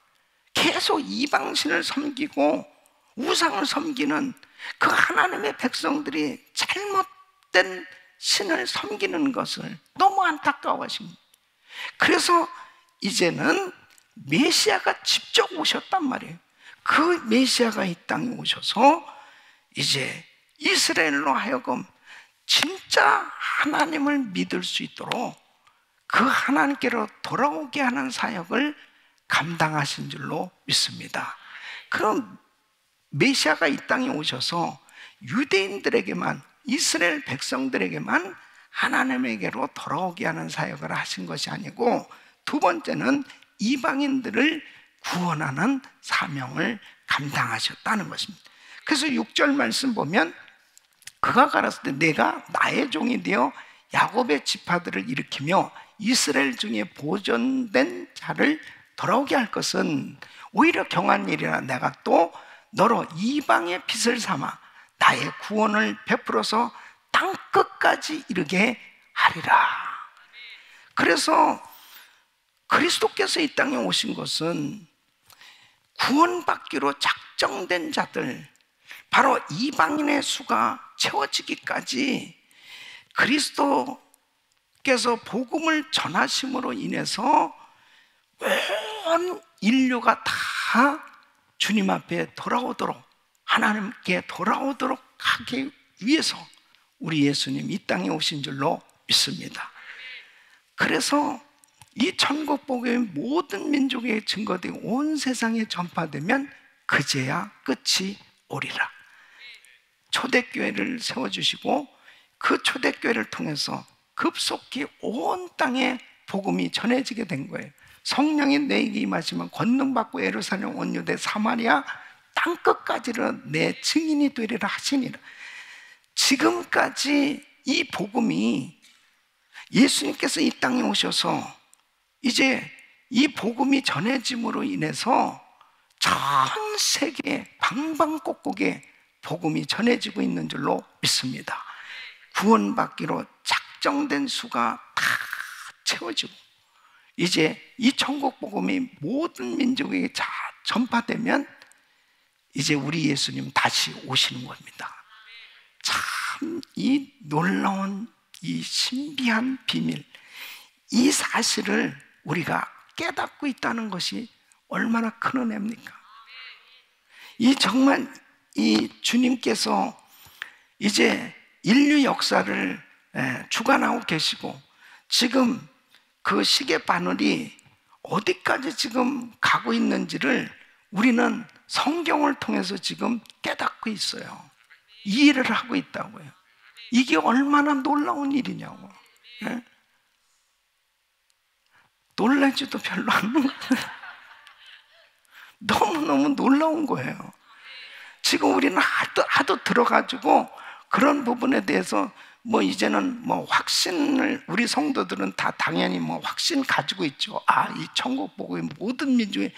계속 이방신을 섬기고 우상을 섬기는 그 하나님의 백성들이 잘못된 신을 섬기는 것을 너무 안타까워하십니다. 그래서 이제는 메시아가 직접 오셨단 말이에요. 그 메시아가 이 땅에 오셔서 이제 이스라엘로 하여금 진짜 하나님을 믿을 수 있도록 그 하나님께로 돌아오게 하는 사역을 감당하신 줄로 믿습니다. 그럼 메시아가 이 땅에 오셔서 유대인들에게만, 이스라엘 백성들에게만 하나님에게로 돌아오게 하는 사역을 하신 것이 아니고, 두 번째는 이방인들을 구원하는 사명을 감당하셨다는 것입니다. 그래서 6절 말씀 보면 그가 가라사대 내가 나의 종이 되어 야곱의 지파들을 일으키며 이스라엘 중에 보존된 자를 돌아오게 할 것은 오히려 경한 일이라. 내가 또 너로 이방의 빛을 삼아 나의 구원을 베풀어서 땅끝까지 이르게 하리라. 그래서 그리스도께서 이 땅에 오신 것은 구원받기로 작정된 자들, 바로 이방인의 수가 채워지기까지 그리스도께서 복음을 전하심으로 인해서 온 인류가 다 주님 앞에 돌아오도록, 하나님께 돌아오도록 하기 위해서 우리 예수님 이 땅에 오신 줄로 믿습니다. 그래서 이 천국 복음이 모든 민족에 증거되고 온 세상에 전파되면 그제야 끝이 오리라. 초대교회를 세워주시고 그 초대교회를 통해서 급속히 온 땅에 복음이 전해지게 된 거예요. 성령이 내게 임하시면 권능받고 예루살렘 온 유대 사마리아 땅끝까지는 내 증인이 되리라 하시니라. 지금까지 이 복음이, 예수님께서 이 땅에 오셔서 이제 이 복음이 전해짐으로 인해서 전 세계 방방곡곡에 복음이 전해지고 있는 줄로 믿습니다. 구원받기로 작정된 수가 다 채워지고 이제 이 천국 복음이 모든 민족에게 다 전파되면 이제 우리 예수님 다시 오시는 겁니다. 참 이 놀라운, 이 신비한 비밀, 이 사실을 우리가 깨닫고 있다는 것이 얼마나 큰 은혜입니까? 이 정말 이 주님께서 이제 인류 역사를 주관하고 계시고 지금 그 시계 바늘이 어디까지 지금 가고 있는지를 우리는 성경을 통해서 지금 깨닫고 있어요. 이해를 하고 있다고요. 이게 얼마나 놀라운 일이냐고. 놀라지도 별로 않는 거예요. 너무너무 놀라운 거예요. 지금 우리는 하도 들어가지고 그런 부분에 대해서 뭐 이제는 뭐 확신을, 우리 성도들은 다 당연히 뭐 확신 가지고 있죠. 아, 이 천국 복음이 모든 민족의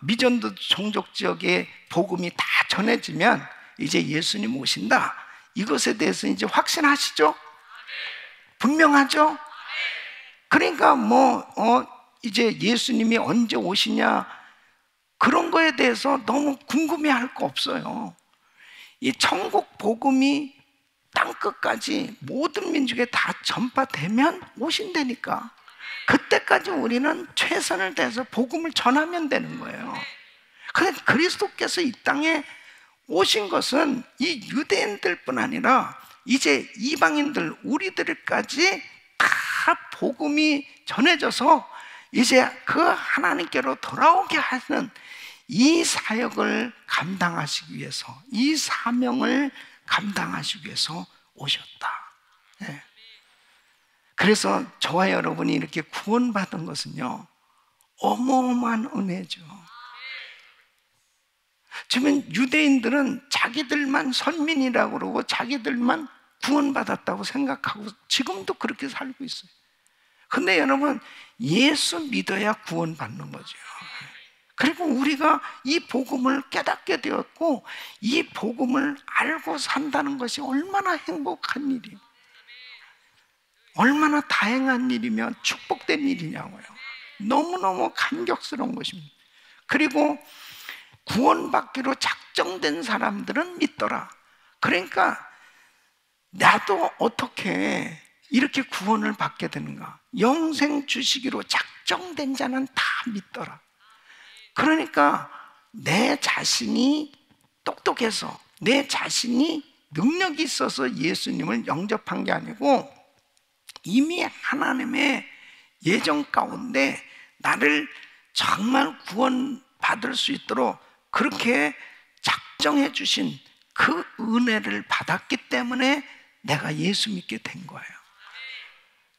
미전도 종족 지역의 복음이 다 전해지면 이제 예수님 오신다. 이것에 대해서 이제 확신하시죠? 분명하죠? 그러니까 이제 예수님이 언제 오시냐 그런 거에 대해서 너무 궁금해할 거 없어요. 이 천국 복음이 땅끝까지 모든 민족에 다 전파되면 오신다니까. 그때까지 우리는 최선을 다해서 복음을 전하면 되는 거예요. 그런데 그리스도께서 이 땅에 오신 것은 이 유대인들뿐 아니라 이제 이방인들, 우리들까지 다 복음이 전해져서 이제 그 하나님께로 돌아오게 하는 이 사역을 감당하시기 위해서, 이 사명을 감당하시기 위해서 오셨다. 네. 그래서 저와 여러분이 이렇게 구원받은 것은요, 어마어마한 은혜죠. 지금 유대인들은 자기들만 선민이라고 그러고 자기들만 구원받았다고 생각하고 지금도 그렇게 살고 있어요. 근데 여러분, 예수 믿어야 구원받는 거죠. 그리고 우리가 이 복음을 깨닫게 되었고 이 복음을 알고 산다는 것이 얼마나 행복한 일이에요. 얼마나 다행한 일이며 축복된 일이냐고요. 너무너무 감격스러운 것입니다. 그리고 구원받기로 작정된 사람들은 믿더라. 그러니까 나도 어떻게 이렇게 구원을 받게 되는가? 영생 주시기로 작정된 자는 다 믿더라. 그러니까 내 자신이 똑똑해서 내 자신이 능력이 있어서 예수님을 영접한 게 아니고 이미 하나님의 예정 가운데 나를 정말 구원받을 수 있도록 그렇게 작정해 주신 그 은혜를 받았기 때문에 내가 예수 믿게 된 거예요.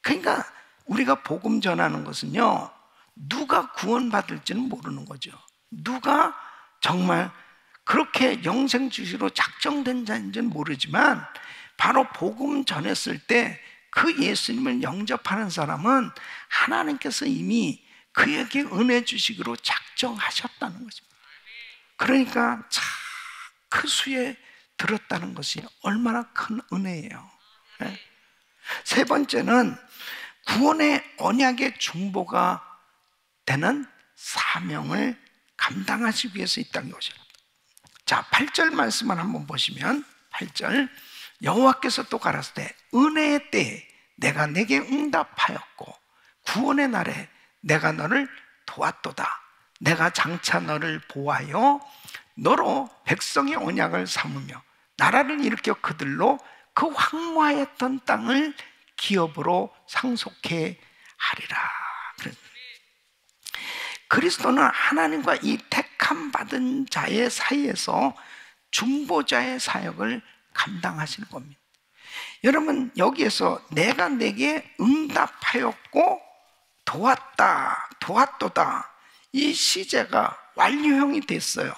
그러니까 우리가 복음 전하는 것은요, 누가 구원받을지는 모르는 거죠. 누가 정말 그렇게 영생 주시로 작정된 자인지는 모르지만 바로 복음 전했을 때 그 예수님을 영접하는 사람은 하나님께서 이미 그에게 은혜 주시기로 작정하셨다는 것입니다. 그러니까 참 그 수에 들었다는 것이 얼마나 큰 은혜예요. 네? 세 번째는 구원의 언약의 중보가 되는 사명을 감당하시기 위해서 이 땅에 오셨다. 자, 8절 말씀을 한번 보시면 8절, 여호와께서 또 가라사대 은혜의 때에 내가 내게 응답하였고 구원의 날에 내가 너를 도왔도다. 내가 장차 너를 보하여 너로 백성의 언약을 삼으며 나라를 일으켜 그들로 그 황무하였던 땅을 기업으로 상속해 하리라. 그리스도는 하나님과 이 택함 받은 자의 사이에서 중보자의 사역을 감당하시는 겁니다. 여러분, 여기에서 내가 내게 응답하였고 도왔도다, 이 시제가 완료형이 됐어요.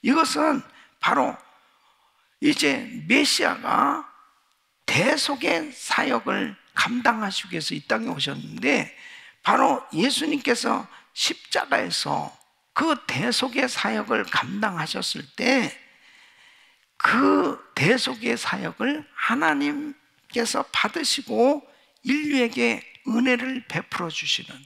이것은 바로 이제 메시아가 대속의 사역을 감당하시기 위해서 이 땅에 오셨는데, 바로 예수님께서 십자가에서 그 대속의 사역을 감당하셨을 때 그 대속의 사역을 하나님께서 받으시고 인류에게 은혜를 베풀어 주시는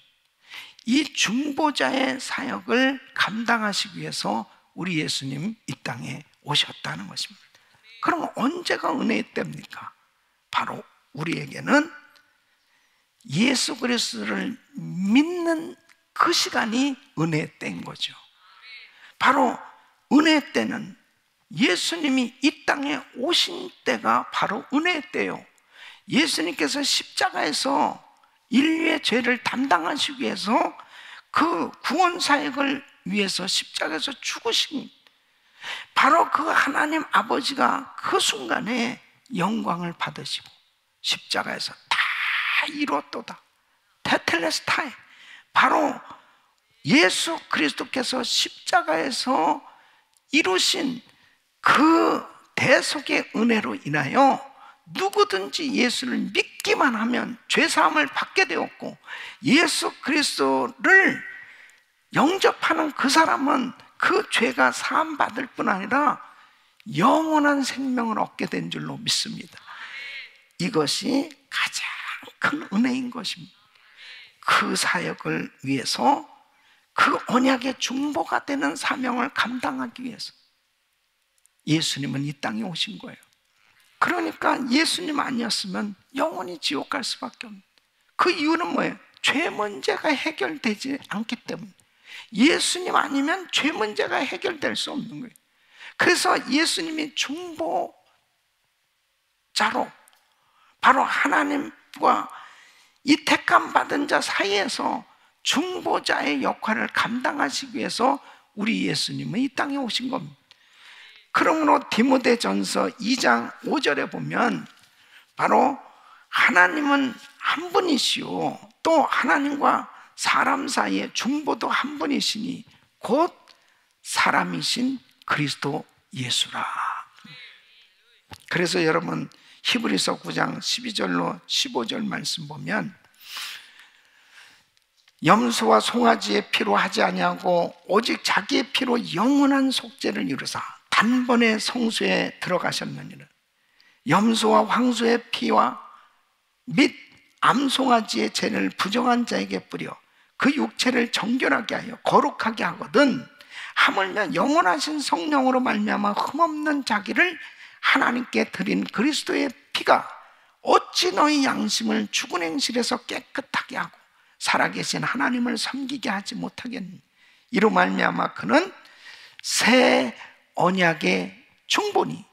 이 중보자의 사역을 감당하시기 위해서 우리 예수님 이 땅에 오셨다는 것입니다. 그럼 언제가 은혜의 때입니까? 바로 우리에게는 예수 그리스도를 믿는 그 시간이 은혜의 때인 거죠. 바로 은혜의 때는 예수님이 이 땅에 오신 때가 바로 은혜의 때요. 예수님께서 십자가에서 인류의 죄를 담당하시기 위해서 그 구원 사역을 위해서 십자가에서 죽으신, 바로 그 하나님 아버지가 그 순간에 영광을 받으시고 십자가에서 다 이뤘도다, 테텔레스타이, 바로 예수 그리스도께서 십자가에서 이루신 그 대속의 은혜로 인하여 누구든지 예수를 믿기만 하면 죄사함을 받게 되었고, 예수 그리스도를 영접하는 그 사람은 그 죄가 사함받을 뿐 아니라 영원한 생명을 얻게 된 줄로 믿습니다. 이것이 가장 큰 은혜인 것입니다. 그 사역을 위해서, 그 언약의 중보가 되는 사명을 감당하기 위해서 예수님은 이 땅에 오신 거예요. 그러니까 예수님 아니었으면 영원히 지옥 갈 수밖에 없는, 그 이유는 뭐예요? 죄 문제가 해결되지 않기 때문에. 예수님 아니면 죄 문제가 해결될 수 없는 거예요. 그래서 예수님이 중보자로 바로 하나님과 이 택함 받은 자 사이에서 중보자의 역할을 감당하시기 위해서 우리 예수님은 이 땅에 오신 겁니다. 그러므로 디모데전서 2장 5절에 보면 바로 하나님은 한 분이시오. 또 하나님과 사람 사이의 중보도 한 분이시니 곧 사람이신 그리스도 예수라. 그래서 여러분 히브리서 9장 12절로 15절 말씀 보면 염소와 송아지의 피로 하지 아니하고 오직 자기의 피로 영원한 속죄를 이루사 단번에 성소에 들어가셨느니라. 염소와 황소의 피와 및 암송아지의 죄를 부정한 자에게 뿌려 그 육체를 정결하게 하여 거룩하게 하거든 하물며 영원하신 성령으로 말미암아 흠없는 자기를 하나님께 드린 그리스도의 피가 어찌 너희 양심을 죽은 행실에서 깨끗하게 하고 살아계신 하나님을 섬기게 하지 못하겠니? 이로 말미암아 그는 새 언약의 충분히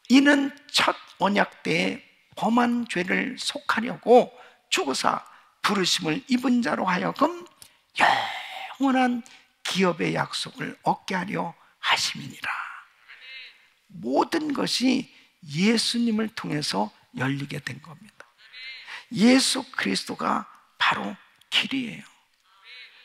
이는 첫 언약 때에 범한 죄를 속하려고 죽으사 부르심을 입은 자로 하여금 영원한 기업의 약속을 얻게 하려 하심이니라. 모든 것이 예수님을 통해서 열리게 된 겁니다. 예수 그리스도가 바로 길이에요.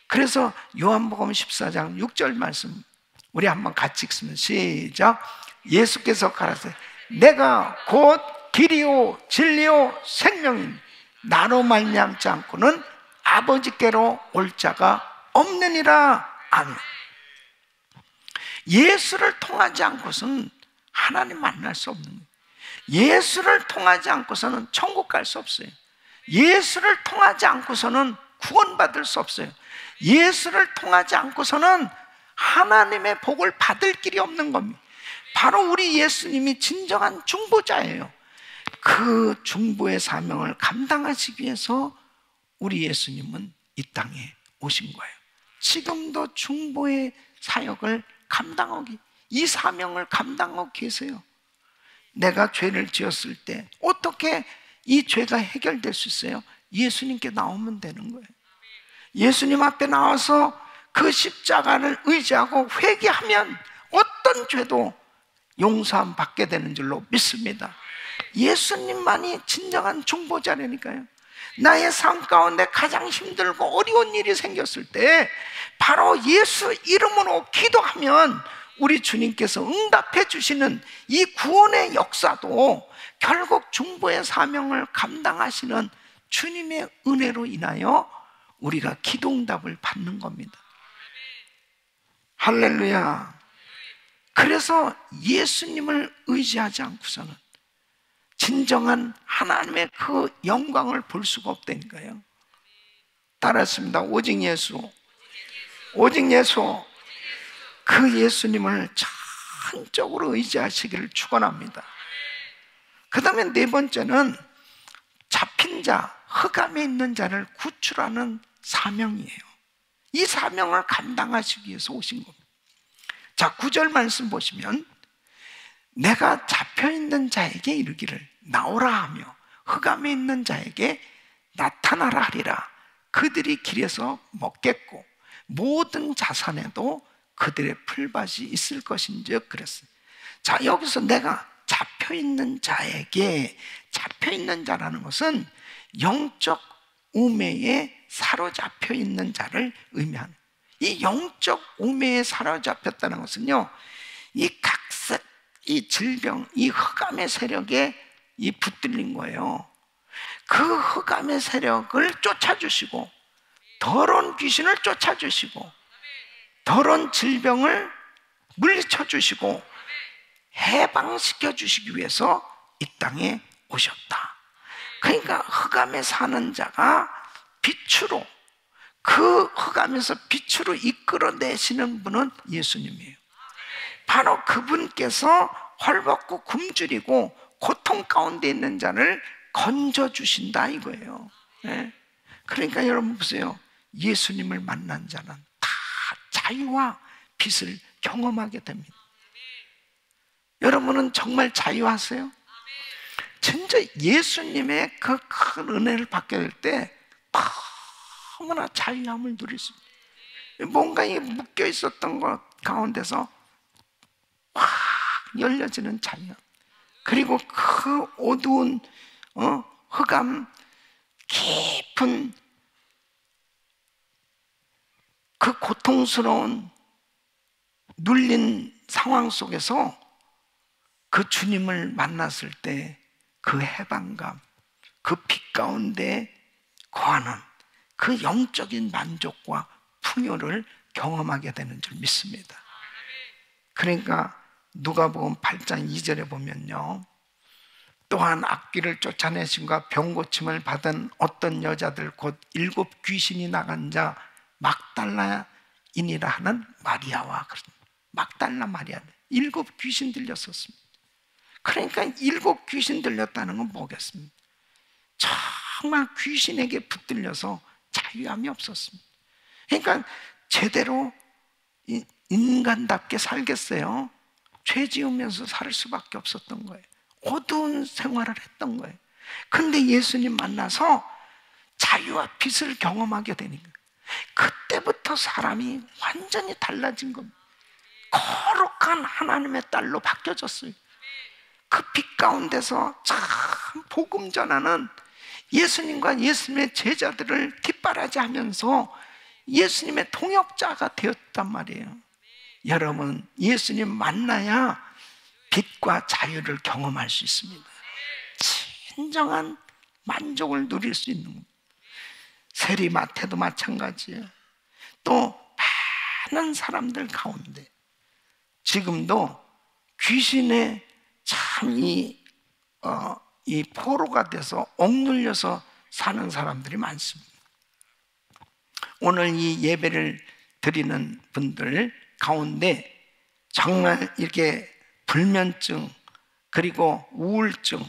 그래서 요한복음 14장 6절 말씀 우리 한번 같이 읽으면 시작. 예수께서 가라사대 내가 곧 길이요 진리요 생명인 나로 말미암지 않고는 아버지께로 올 자가 없느니라. 아멘. 예수를 통하지 않고서는 하나님 만날 수 없는 거예요. 예수를 통하지 않고서는 천국 갈 수 없어요. 예수를 통하지 않고서는 구원받을 수 없어요. 예수를 통하지 않고서는 하나님의 복을 받을 길이 없는 겁니다. 바로 우리 예수님이 진정한 중보자예요. 그 중보의 사명을 감당하시기 위해서 우리 예수님은 이 땅에 오신 거예요. 지금도 중보의 사역을 감당하고 이 사명을 감당하고 계세요. 내가 죄를 지었을 때 어떻게 이 죄가 해결될 수 있어요? 예수님께 나오면 되는 거예요. 예수님 앞에 나와서 그 십자가를 의지하고 회개하면 어떤 죄도 용서함 받게 되는 줄로 믿습니다. 예수님만이 진정한 중보자라니까요. 나의 삶 가운데 가장 힘들고 어려운 일이 생겼을 때 바로 예수 이름으로 기도하면 우리 주님께서 응답해 주시는 이 구원의 역사도 결국 중보의 사명을 감당하시는 주님의 은혜로 인하여 우리가 기도응답을 받는 겁니다. 할렐루야. 그래서 예수님을 의지하지 않고서는 진정한 하나님의 그 영광을 볼 수가 없다니까요. 따라했습니다. 오직 예수, 오직 예수. 그 예수님을 전적으로 의지하시기를 축원합니다. 그 다음에 네 번째는 잡힌 자, 흑암에 있는 자를 구출하는 사명이에요. 이 사명을 감당하시기 위해서 오신 겁니다. 자, 9절 말씀 보시면 내가 잡혀있는 자에게 이르기를 나오라 하며 흑암에 있는 자에게 나타나라 하리라. 그들이 길에서 먹겠고 모든 자산에도 그들의 풀밭이 있을 것인즉 그랬어요. 자, 여기서 내가 잡혀있는 자에게, 잡혀있는 자라는 것은 영적 우매에 사로잡혀 있는 자를 의미하는, 이 영적 우매에 사로잡혔다는 것은요, 이 각색, 이 질병, 이 흑암의 세력에 이 붙들린 거예요. 그 흑암의 세력을 쫓아주시고 더러운 귀신을 쫓아주시고 더러운 질병을 물리쳐 주시고 해방시켜 주시기 위해서 이 땅에 오셨다. 그러니까 흑암에 사는 자가 빛으로, 그 흑암에서 빛으로 이끌어내시는 분은 예수님이에요. 바로 그분께서 헐벗고 굶주리고 고통 가운데 있는 자를 건져주신다 이거예요. 네? 그러니까 여러분 보세요. 예수님을 만난 자는 다 자유와 빛을 경험하게 됩니다. 여러분은 정말 자유하세요? 진짜 예수님의 그 큰 은혜를 받게 될 때 너무나 자유함을 누릴 수 있습니다. 뭔가 이 묶여 있었던 것 가운데서 확 열려지는 자유. 그리고 그 어두운 흑암 깊은 그 고통스러운 눌린 상황 속에서 그 주님을 만났을 때 그 해방감, 그 빛 가운데 거하는 그 영적인 만족과 풍요를 경험하게 되는 줄 믿습니다. 그러니까 누가복음 8장 2절에 보면요, 또한 악귀를 쫓아내심과 병고침을 받은 어떤 여자들 곧 7 귀신이 나간 자 막달라인이라 하는 마리아와, 막달라 마리아, 7 귀신 들렸었습니다. 그러니까 7 귀신 들렸다는 건 뭐겠습니까? 정말 귀신에게 붙들려서 자유함이 없었습니다. 그러니까 제대로 인간답게 살겠어요? 죄 지으면서 살 수밖에 없었던 거예요. 어두운 생활을 했던 거예요. 근데 예수님 만나서 자유와 빛을 경험하게 되니까 그때부터 사람이 완전히 달라진 겁니다. 거룩한 하나님의 딸로 바뀌어졌어요. 그 빛 가운데서 참 복음 전하는 예수님과 예수님의 제자들을 뒷바라지하면서 예수님의 동역자가 되었단 말이에요. 여러분, 예수님 만나야 빛과 자유를 경험할 수 있습니다. 진정한 만족을 누릴 수 있는 겁니다. 세리마태도 마찬가지예요. 또 많은 사람들 가운데 지금도 귀신의 참 이 포로가 돼서 억눌려서 사는 사람들이 많습니다. 오늘 이 예배를 드리는 분들 가운데 정말 이렇게 불면증, 그리고 우울증,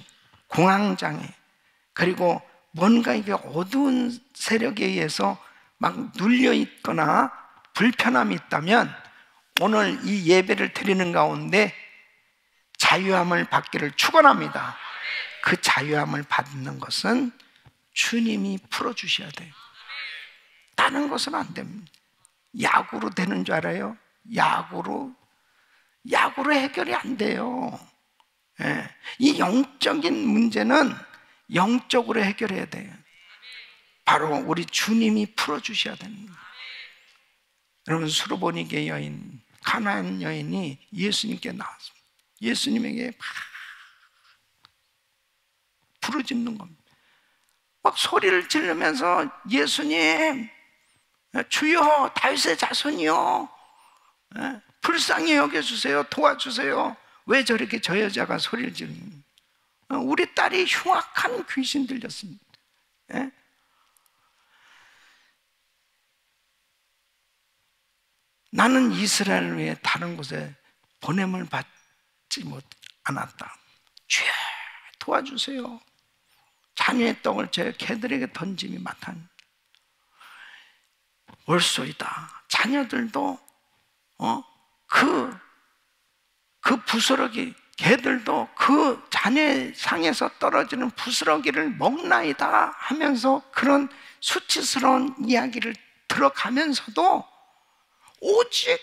공황장애, 그리고 뭔가 이게 어두운 세력에 의해서 막 눌려 있거나 불편함이 있다면 오늘 이 예배를 드리는 가운데 자유함을 받기를 축원합니다. 그 자유함을 받는 것은 주님이 풀어주셔야 돼요. 다른 것은 안 됩니다. 약으로 되는 줄 알아요? 약으로 해결이 안 돼요. 예. 이 영적인 문제는 영적으로 해결해야 돼요. 바로 우리 주님이 풀어주셔야 됩니다. 여러분, 수르보니게 여인, 가나안 여인이 예수님께 나왔습니다. 예수님에게 막 부르짖는 겁니다. 막 소리를 지르면서 예수님, 주여, 다윗의 자손이요, 불쌍히 여겨주세요, 도와주세요. 왜 저렇게 저 여자가 소리를 지르는? 우리 딸이 흉악한 귀신 들렸습니다. 나는 이스라엘을 위해 다른 곳에 보냄을 받지 않았다. 주여, 도와주세요. 자녀의 떡을 제 개들에게 던짐이 마땅. 옳소이다. 자녀들도 그 부스러기, 개들도 그 자녀의 상에서 떨어지는 부스러기를 먹나이다 하면서 그런 수치스러운 이야기를 들어가면서도 오직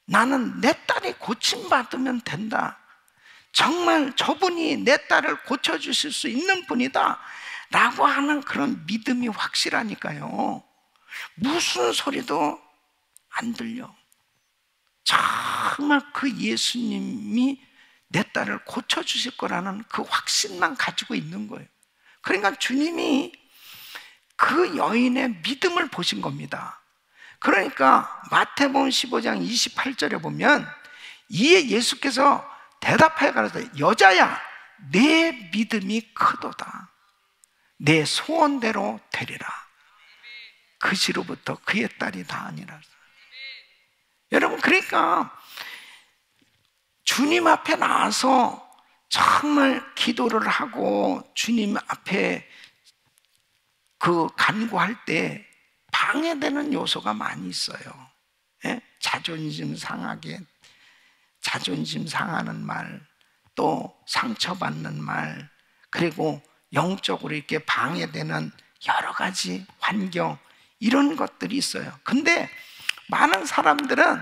나는 내 딸이 고침받으면 된다, 정말 저분이 내 딸을 고쳐주실 수 있는 분이다 라고 하는 그런 믿음이 확실하니까요, 무슨 소리도 안 들려. 정말 그 예수님이 내 딸을 고쳐주실 거라는 그 확신만 가지고 있는 거예요. 그러니까 주님이 그 여인의 믿음을 보신 겁니다. 그러니까 마태복음 15장 28절에 보면 이에 예수께서 대답하여 가라사대 여자야, 내 믿음이 크도다. 내 소원대로 되리라. 그 시로부터 그의 딸이 나으니라. 여러분, 그러니까 주님 앞에 나와서 정말 기도를 하고 주님 앞에 그 간구할 때 방해되는 요소가 많이 있어요. 자존심 상하게, 자존심 상하는 말, 또 상처받는 말, 그리고 영적으로 이렇게 방해되는 여러 가지 환경, 이런 것들이 있어요. 근데 많은 사람들은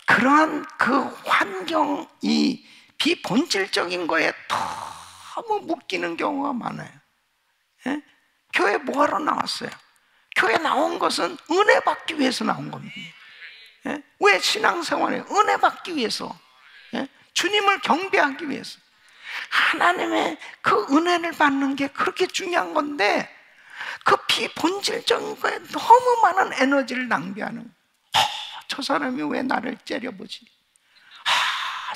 그러한 그 환경이 비본질적인 거에 너무 묶이는 경우가 많아요. 예? 교회 뭐하러 나왔어요? 교회 나온 것은 은혜 받기 위해서 나온 겁니다. 예? 왜 신앙생활에 은혜 받기 위해서, 예? 주님을 경배하기 위해서. 하나님의 그 은혜를 받는 게 그렇게 중요한 건데 그 비본질적인 거에 너무 많은 에너지를 낭비하는 거예요. 저 사람이 왜 나를 째려보지?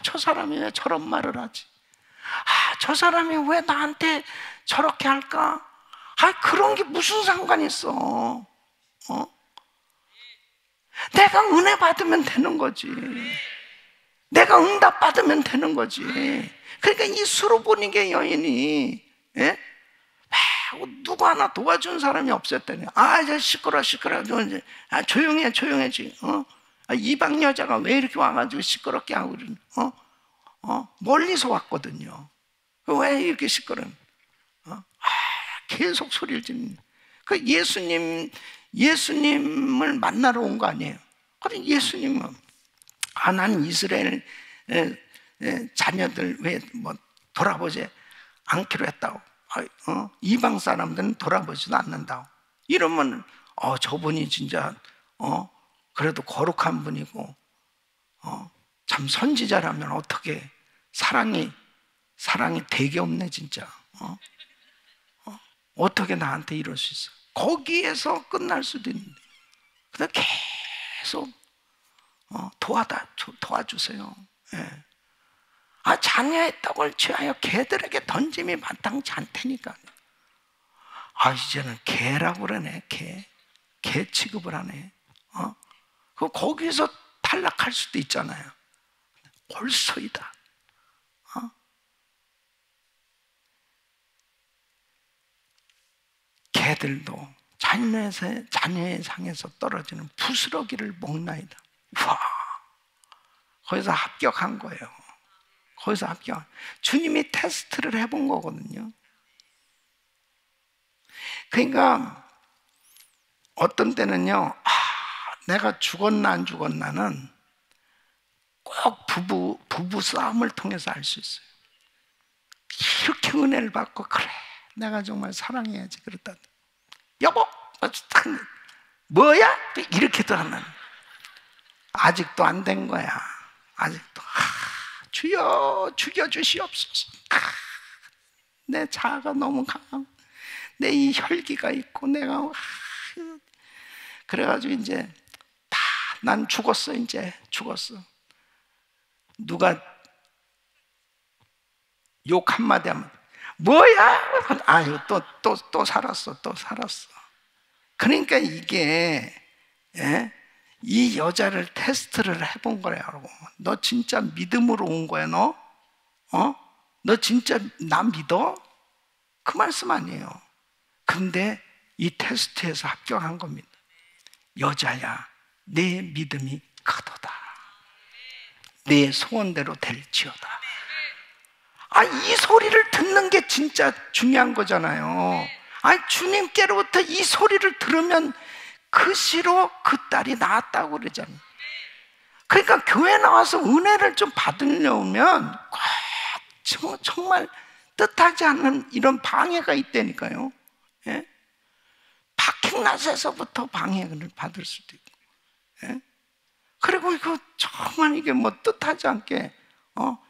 저 사람이 왜 저런 말을 하지? 저 사람이 왜 나한테 저렇게 할까? 그런 게 무슨 상관이 있어? 내가 은혜 받으면 되는 거지. 내가 응답 받으면 되는 거지. 그러니까 이 수로보니게 여인이, 예? 누구 하나 도와준 사람이 없었다니. 저 시끄러. 조용해 지금. 이방 여자가 왜 이렇게 와가지고 시끄럽게 하고 그러는? 멀리서 왔거든요. 왜 이렇게 시끄러워? 계속 소리를 지르는. 그 예수님을 만나러 온 거 아니에요. 그럼 예수님은 나는 이스라엘 자녀들 왜 뭐 돌아보지 않기로 했다고. 이방 사람들은 돌아보지도 않는다고. 이러면 저분이 진짜 그래도 거룩한 분이고 참 선지자라면 어떻게 사랑이 되게 없네 진짜. 어떻게 나한테 이럴 수 있어? 거기에서 끝날 수도 있는데 그냥 계속 도와주세요. 예. 자녀의 떡을 취하여 개들에게 던짐이 마땅치 않다니까. 이제는 개라고 그러네. 개 취급을 하네. 거기서 탈락할 수도 있잖아요. 벌써이다. 개들도 자녀의 상에서 떨어지는 부스러기를 먹나이다. 와, 거기서 합격한 거예요. 거기서 합격. 주님이 테스트를 해본 거거든요. 그러니까 어떤 때는요, 내가 죽었나 안 죽었나는 꼭 부부 싸움을 통해서 알 수 있어요. 이렇게 은혜를 받고, 그래, 내가 정말 사랑해야지 그랬다. 여보, 뭐야? 이렇게도 안 하는. 아직도 안 된 거야. 아직도. 주여 죽여주시옵소서. 내 자아가 너무 강하고 내 이 혈기가 있고 내가 그래가지고 이제 다 난 죽었어. 이제 죽었어. 누가 욕 한마디 하면 뭐야? 아유 또 살았어. 또 살았어. 그러니까 이게, 예? 이 여자를 테스트를 해본 거라고. 너 진짜 믿음으로 온 거야, 너? 너 진짜 나 믿어? 그 말씀 아니에요. 근데 이 테스트에서 합격한 겁니다. 여자야, 내 믿음이 크도다. 내 소원대로 될지어다. 이 소리를 듣는 게 진짜 중요한 거잖아요. 주님께로부터 이 소리를 들으면 그 시로 그 딸이 낳았다고 그러잖아요. 그러니까 교회 나와서 은혜를 좀 받으려면 정말 뜻하지 않는 이런 방해가 있다니까요. 예? 파킹랏에서부터 방해를 받을 수도 있고, 예? 그리고 이거 정말 이게 뭐 뜻하지 않게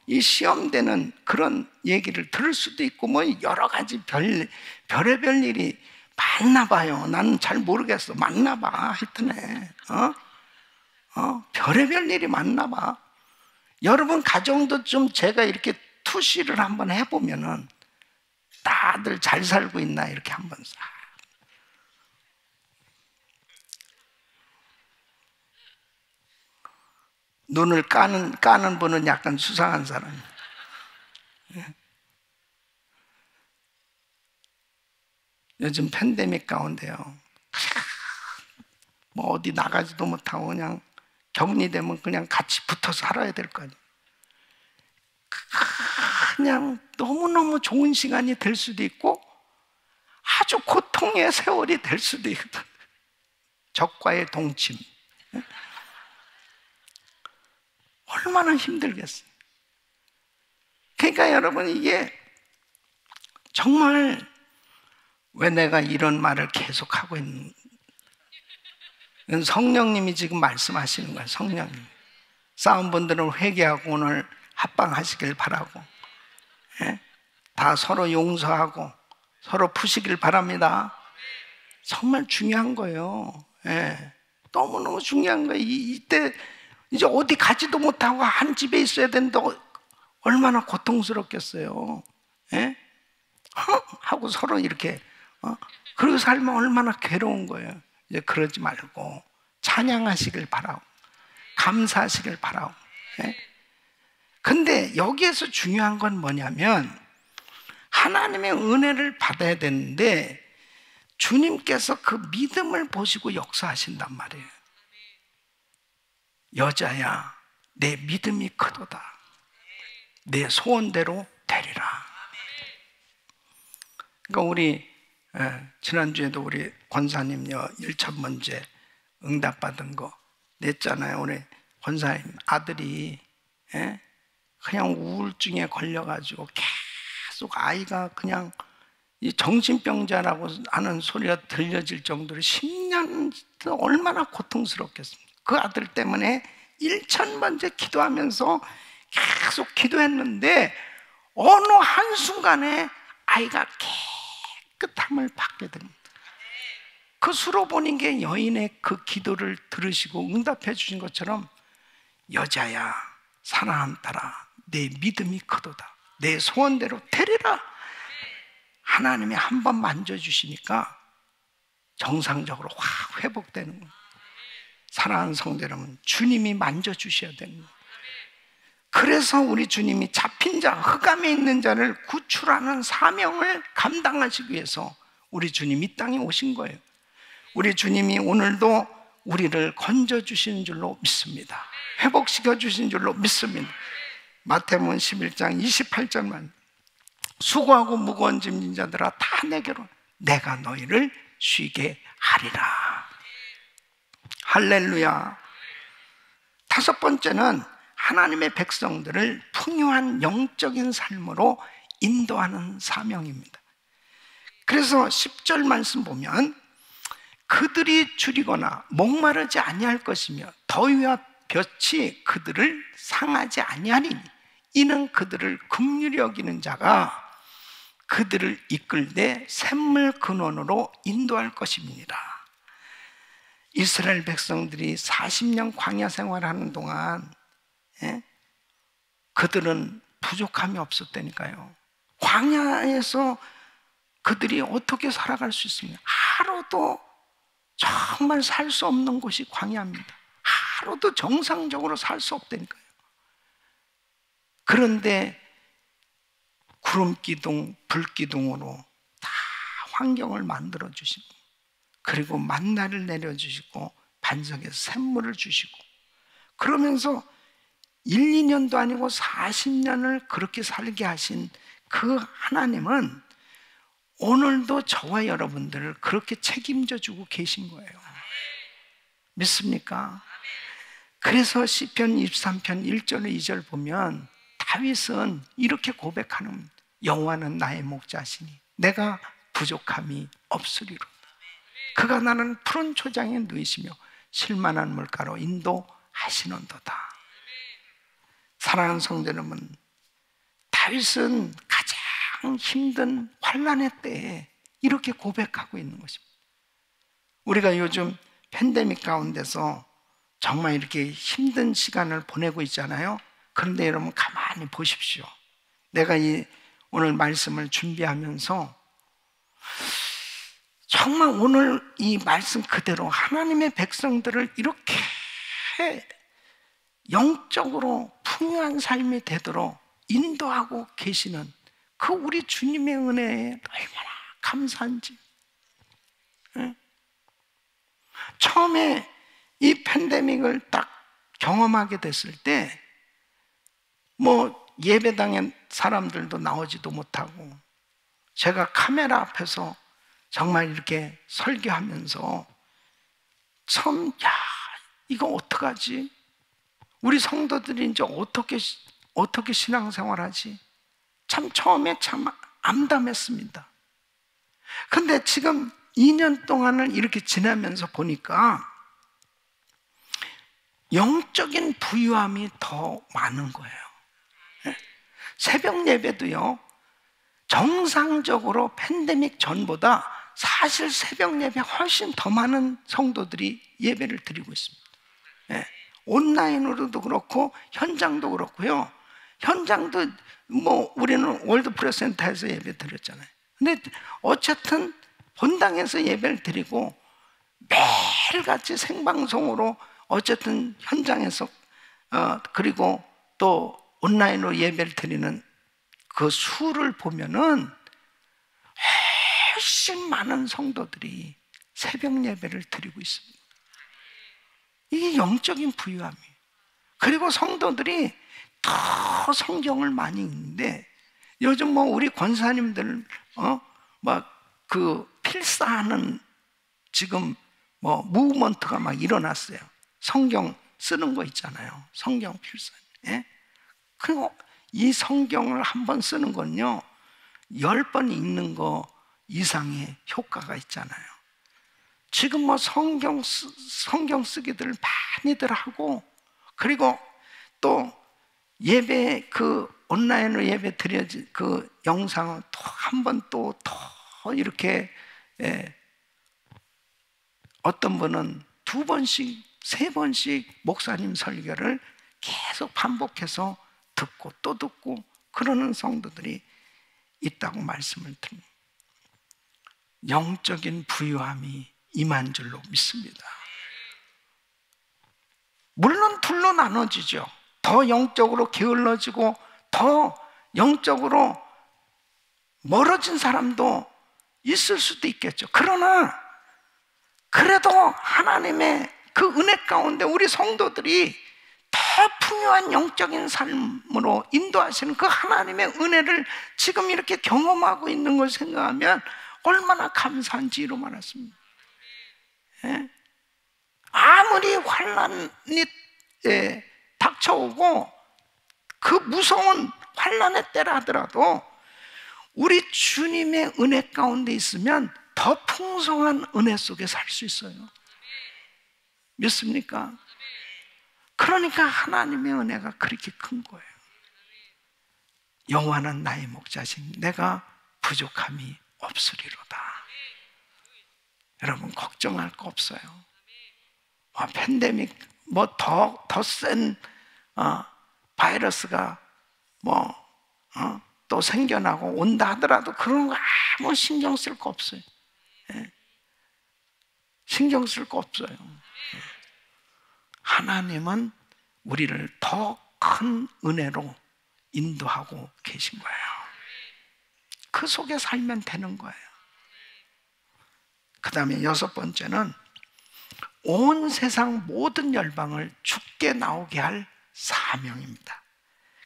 이 시험되는 그런 얘기를 들을 수도 있고, 뭐 여러 가지 별의별 일이 맞나 봐요. 나는 잘 모르겠어. 맞나 봐. 하여튼에 별의별 일이 맞나 봐. 여러분 가정도 좀 제가 이렇게 투시를 한번 해보면은 다들 잘 살고 있나 이렇게 한번 싹. 눈을 까는 분은 약간 수상한 사람. 요즘 팬데믹 가운데요, 뭐 어디 나가지도 못하고 그냥 격리되면 그냥 같이 붙어서 살아야 될 거 아니에요. 그냥 너무너무 좋은 시간이 될 수도 있고 아주 고통의 세월이 될 수도 있거든. 적과의 동침. 얼마나 힘들겠어요. 그러니까 여러분, 이게 정말 왜 내가 이런 말을 계속하고 있는, 이건 성령님이 지금 말씀하시는 거예요. 성령님. 싸운 분들은 회개하고 오늘 합방하시길 바라고, 예? 다 서로 용서하고 서로 푸시길 바랍니다. 정말 중요한 거예요. 예. 너무너무 중요한 거예요. 이때 이제 어디 가지도 못하고 한 집에 있어야 되는데 얼마나 고통스럽겠어요. 예? 하고 서로 이렇게 그리고 살면 얼마나 괴로운 거예요. 이제 그러지 말고 찬양하시길 바라고 감사하시길 바라고. 예? 근데 여기에서 중요한 건 뭐냐면 하나님의 은혜를 받아야 되는데 주님께서 그 믿음을 보시고 역사하신단 말이에요. 여자야, 내 믿음이 크도다. 내 소원대로 되리라. 그러니까 우리 지난주에도 우리 권사님요 1천 문제 응답받은 거 냈잖아요. 우리 권사님 아들이 그냥 우울증에 걸려가지고 계속 아이가 그냥 이 정신병자라고 하는 소리가 들려질 정도로 10년 얼마나 고통스럽겠습니까? 그 아들 때문에 1,000번째 기도하면서 계속 기도했는데 어느 한순간에 아이가 깨끗함을 받게 됩니다. 그 수로 보는 게 여인의 그 기도를 들으시고 응답해 주신 것처럼 여자야 사랑하는 딸아 내 믿음이 크도다. 내 소원대로 되리라. 하나님이 한 번 만져주시니까 정상적으로 확 회복되는 거예요. 사랑하는 성도 여러분, 주님이 만져주셔야 되는 거예요. 그래서 우리 주님이 잡힌 자, 흑암에 있는 자를 구출하는 사명을 감당하시기 위해서 우리 주님이 이 땅에 오신 거예요. 우리 주님이 오늘도 우리를 건져주시는 줄로 믿습니다. 회복시켜 주신 줄로 믿습니다. 마태복음 11장 28절만 수고하고 무거운 짐진 자들아 다 내게로 내가 너희를 쉬게 하리라. 할렐루야. 다섯 번째는 하나님의 백성들을 풍요한 영적인 삶으로 인도하는 사명입니다. 그래서 10절 말씀 보면 그들이 줄이거나 목마르지 아니할 것이며 더위와 볕이 그들을 상하지 아니하리니 이는 그들을 긍휼히 여기는 자가 그들을 이끌되 샘물 근원으로 인도할 것입니다. 이스라엘 백성들이 40년 광야 생활하는 동안 그들은 부족함이 없었다니까요. 광야에서 그들이 어떻게 살아갈 수 있습니까? 하루도 정말 살 수 없는 곳이 광야입니다. 하루도 정상적으로 살 수 없다니까요. 그런데 구름기둥, 불기둥으로 다 환경을 만들어 주시고 그리고 만나를 내려주시고 반석에서 샘물을 주시고 그러면서 1, 2년도 아니고 40년을 그렇게 살게 하신 그 하나님은 오늘도 저와 여러분들을 그렇게 책임져 주고 계신 거예요. 믿습니까? 그래서 시편 23편 1절 2절 보면 다윗은 이렇게 고백하는 여호와는 나의 목자시니 내가 부족함이 없으리로다. 그가 나는 푸른 초장에 누이시며 실만한 물가로 인도하시는도다. 사랑하는 성도 여러분, 다윗은 가장 힘든 환난의 때에 이렇게 고백하고 있는 것입니다. 우리가 요즘 팬데믹 가운데서 정말 이렇게 힘든 시간을 보내고 있잖아요. 그런데 여러분 가만히 보십시오. 내가 오늘 말씀을 준비하면서 정말 오늘 이 말씀 그대로 하나님의 백성들을 이렇게 영적으로 풍요한 삶이 되도록 인도하고 계시는 그 우리 주님의 은혜에 얼마나 감사한지. 처음에 이 팬데믹을 딱 경험하게 됐을 때 뭐 예배당에 사람들도 나오지도 못하고 제가 카메라 앞에서 정말 이렇게 설교하면서 참 이거 어떡하지? 우리 성도들이 이제 어떻게 신앙생활하지? 참 처음에 참 암담했습니다. 근데 지금 2년 동안을 이렇게 지나면서 보니까 영적인 부유함이 더 많은 거예요. 새벽 예배도요, 정상적으로 팬데믹 전보다 사실 새벽 예배 훨씬 더 많은 성도들이 예배를 드리고 있습니다. 온라인으로도 그렇고 현장도 그렇고요. 현장도 뭐 우리는 월드프레스센터에서 예배 드렸잖아요. 근데 어쨌든 본당에서 예배를 드리고 매일같이 생방송으로 어쨌든 현장에서 그리고 또 온라인으로 예배를 드리는 그 수를 보면은 훨씬 많은 성도들이 새벽 예배를 드리고 있습니다. 이게 영적인 부유함이에요. 그리고 성도들이 더 성경을 많이 읽는데, 요즘 뭐 우리 권사님들 막 그 필사하는 지금 뭐 무브먼트가 막 일어났어요. 성경 쓰는 거 있잖아요. 성경 필사. 그리고 이 성경을 한 번 쓰는 건요, 10번 읽는 거 이상의 효과가 있잖아요. 지금 뭐 성경 쓰기들 많이들 하고, 그리고 또 예배 그 온라인으로 예배 드려진 그 영상을 또 한 번 또 더 이렇게 어떤 분은 2번씩 3번씩 목사님 설교를 계속 반복해서 듣고 또 듣고 그러는 성도들이 있다고 말씀을 드립니다. 영적인 부유함이 임한 줄로 믿습니다. 물론 둘로 나눠지죠. 더 영적으로 게을러지고 더 영적으로 멀어진 사람도 있을 수도 있겠죠. 그러나 그래도 하나님의 그 은혜 가운데 우리 성도들이 더 풍요한 영적인 삶으로 인도하시는 그 하나님의 은혜를 지금 이렇게 경험하고 있는 걸 생각하면 얼마나 감사한지 이루 말았습니다. 아무리 환난이 닥쳐오고 그 무서운 환난의 때라 하더라도 우리 주님의 은혜 가운데 있으면 더 풍성한 은혜 속에 살 수 있어요. 믿습니까? 그러니까 하나님의 은혜가 그렇게 큰 거예요. 여호와는 나의 목자신 내가 부족함이 없으리로다. 여러분 걱정할 거 없어요. 팬데믹 뭐 더 센 바이러스가 또 생겨나고 온다 하더라도 그런 거 아무 신경 쓸 거 없어요. 신경 쓸 거 없어요. 하나님은 우리를 더 큰 은혜로 인도하고 계신 거예요. 그 속에 살면 되는 거예요. 그 다음에 6번째는 온 세상 모든 열방을 주께 나오게 할 사명입니다.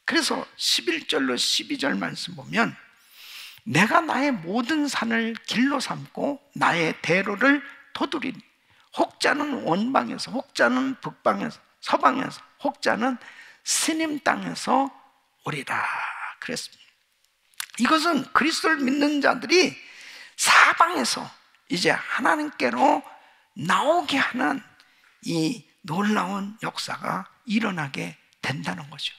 그래서 11절로 12절 말씀 보면 내가 나의 모든 산을 길로 삼고 나의 대로를 도두리니 혹자는 원방에서 혹자는 북방에서 서방에서 혹자는 스님 땅에서 오리라 그랬습니다. 이것은 그리스도를 믿는 자들이 사방에서 이제 하나님께로 나오게 하는 이 놀라운 역사가 일어나게 된다는 거죠.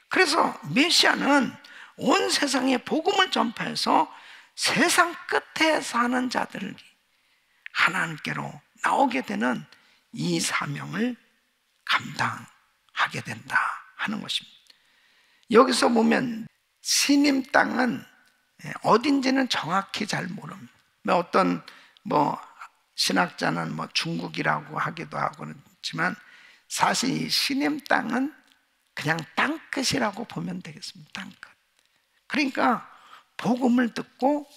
그래서 메시아는 온 세상에 복음을 전파해서 세상 끝에 사는 자들이 하나님께로 나오게 되는 이 사명을 감당하게 된다 하는 것입니다. 여기서 보면 스님 땅은 어딘지는 정확히 잘 모릅니다. 어떤 신학자는 중국이라고 하기도 하고 그렇지만 사실 이 스님 땅은 그냥 땅끝이라고 보면 되겠습니다. 땅끝. 그러니까 복음을 듣고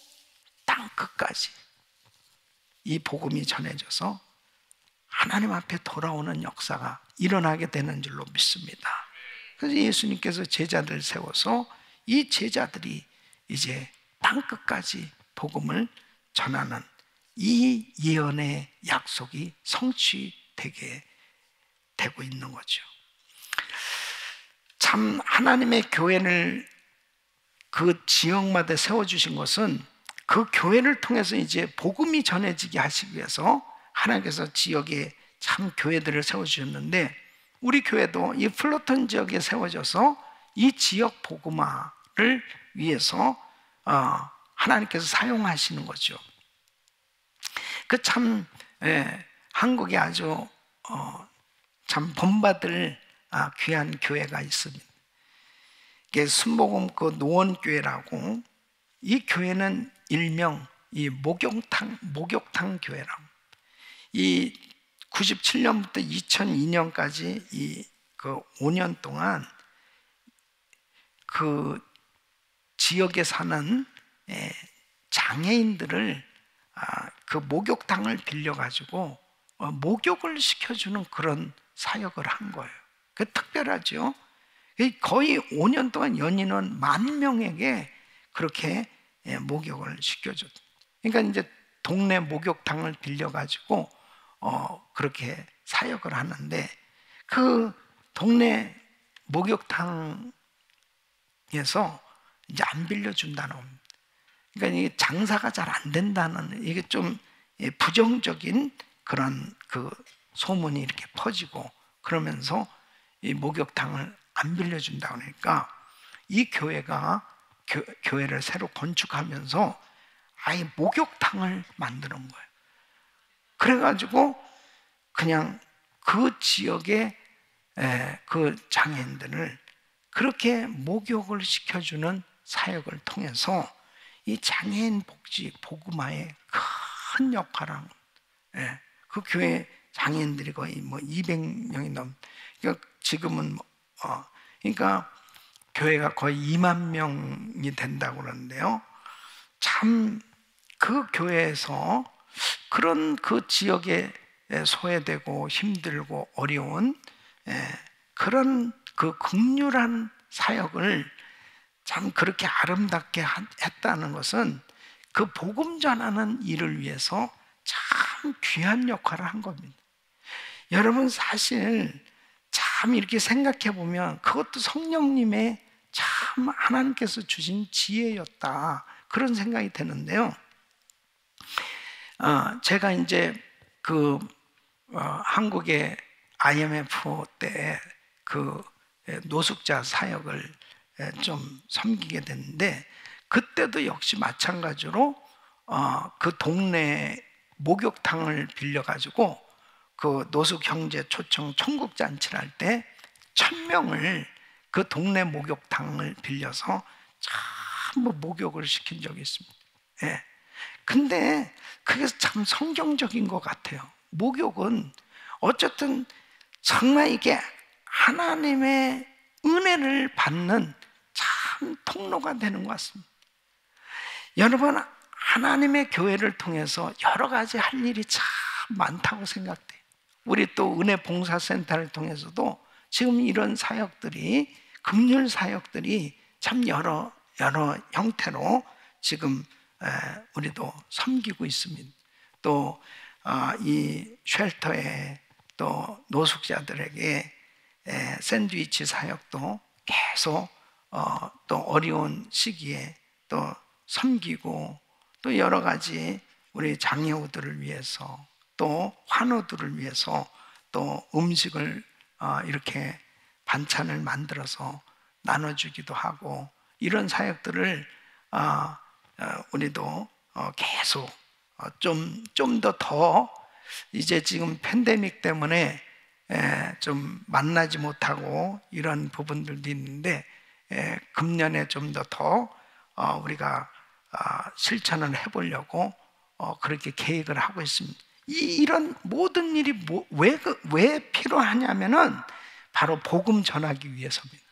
땅끝까지 이 복음이 전해져서 하나님 앞에 돌아오는 역사가 일어나게 되는 줄로 믿습니다. 그래서 예수님께서 제자들을 세워서 이 제자들이 이제 땅끝까지 복음을 전하는 이 예언의 약속이 성취되게 되고 있는 거죠. 참 하나님의 교회를 그 지역마다 세워주신 것은 그 교회를 통해서 이제 복음이 전해지게 하시기 위해서 하나님께서 지역에 참 교회들을 세워주셨는데, 우리 교회도 이 플로턴 지역에 세워져서 이 지역 복음화를 위해서 하나님께서 사용하시는 거죠. 그 참 한국에 아주 참 본받을 귀한 교회가 있습니다. 이게 순복음 그 노원교회라고, 이 교회는 일명 이 목욕탕 교회라고. 이 97년부터 2002년까지 이 그 5년 동안 그 지역에 사는 장애인들을 그 목욕탕을 빌려가지고 목욕을 시켜주는 그런 사역을 한 거예요. 그 특별하죠. 거의 5년 동안 연인원 10,000명에게 그렇게 목욕을 시켜줬. 그러니까 이제 동네 목욕탕을 빌려가지고 그렇게 사역을 하는데, 그 동네 목욕탕에서 이제 안 빌려준다는 겁니다. 그러니까 이게 장사가 잘 안 된다는, 이게 좀 부정적인 그런 그 소문이 이렇게 퍼지고, 그러면서 이 목욕탕을 안 빌려준다 그러니까 이 교회가 교회를 새로 건축하면서 아예 목욕탕을 만드는 거예요. 그래가지고 그냥 그 지역의 그 장애인들을 그렇게 목욕을 시켜주는 사역을 통해서 이 장애인 복지 복음화에 큰 역할을 한 거예요. 그 교회 장애인들이 거의 뭐 200명이 그러니까 지금은 그러니까 교회가 거의 2만 명이 된다고 그러는데요. 참 그 교회에서 그런 그 지역에 소외되고 힘들고 어려운 그런 그 극률한 사역을 참 그렇게 아름답게 했다는 것은 그 복음 전하는 일을 위해서 참 귀한 역할을 한 겁니다. 여러분, 사실 참 이렇게 생각해 보면 그것도 성령님의 참 하나님께서 주신 지혜였다, 그런 생각이 드는데요. 제가 이제 그 한국의 IMF 때 그 노숙자 사역을 좀 섬기게 됐는데, 그때도 역시 마찬가지로 그 동네 목욕탕을 빌려가지고 그 노숙 형제 초청 천국 잔치를 할 때 1,000명을 그 동네 목욕탕을 빌려서 전부 목욕을 시킨 적이 있습니다. 근데 그게 참 성경적인 것 같아요. 목욕은 어쨌든 정말 이게 하나님의 은혜를 받는 참 통로가 되는 것 같습니다. 여러분, 하나님의 교회를 통해서 여러 가지 할 일이 참 많다고 생각돼요. 우리 또 은혜 봉사센터를 통해서도 지금 이런 사역들이, 긍휼 사역들이 참 여러 형태로 지금 우리도 섬기고 있습니다. 또 이 쉘터에 또 노숙자들에게 샌드위치 사역도 계속 또 어려운 시기에 또 섬기고, 또 여러 가지 우리 장애우들을 위해서, 또 환우들을 위해서 또 음식을 이렇게 반찬을 만들어서 나눠주기도 하고, 이런 사역들을 우리도 계속 좀 더 이제 지금 팬데믹 때문에 좀 만나지 못하고 이런 부분들도 있는데, 금년에 좀 더 우리가 실천을 해보려고 그렇게 계획을 하고 있습니다. 이런 모든 일이 왜 필요하냐면은 바로 복음 전하기 위해서입니다.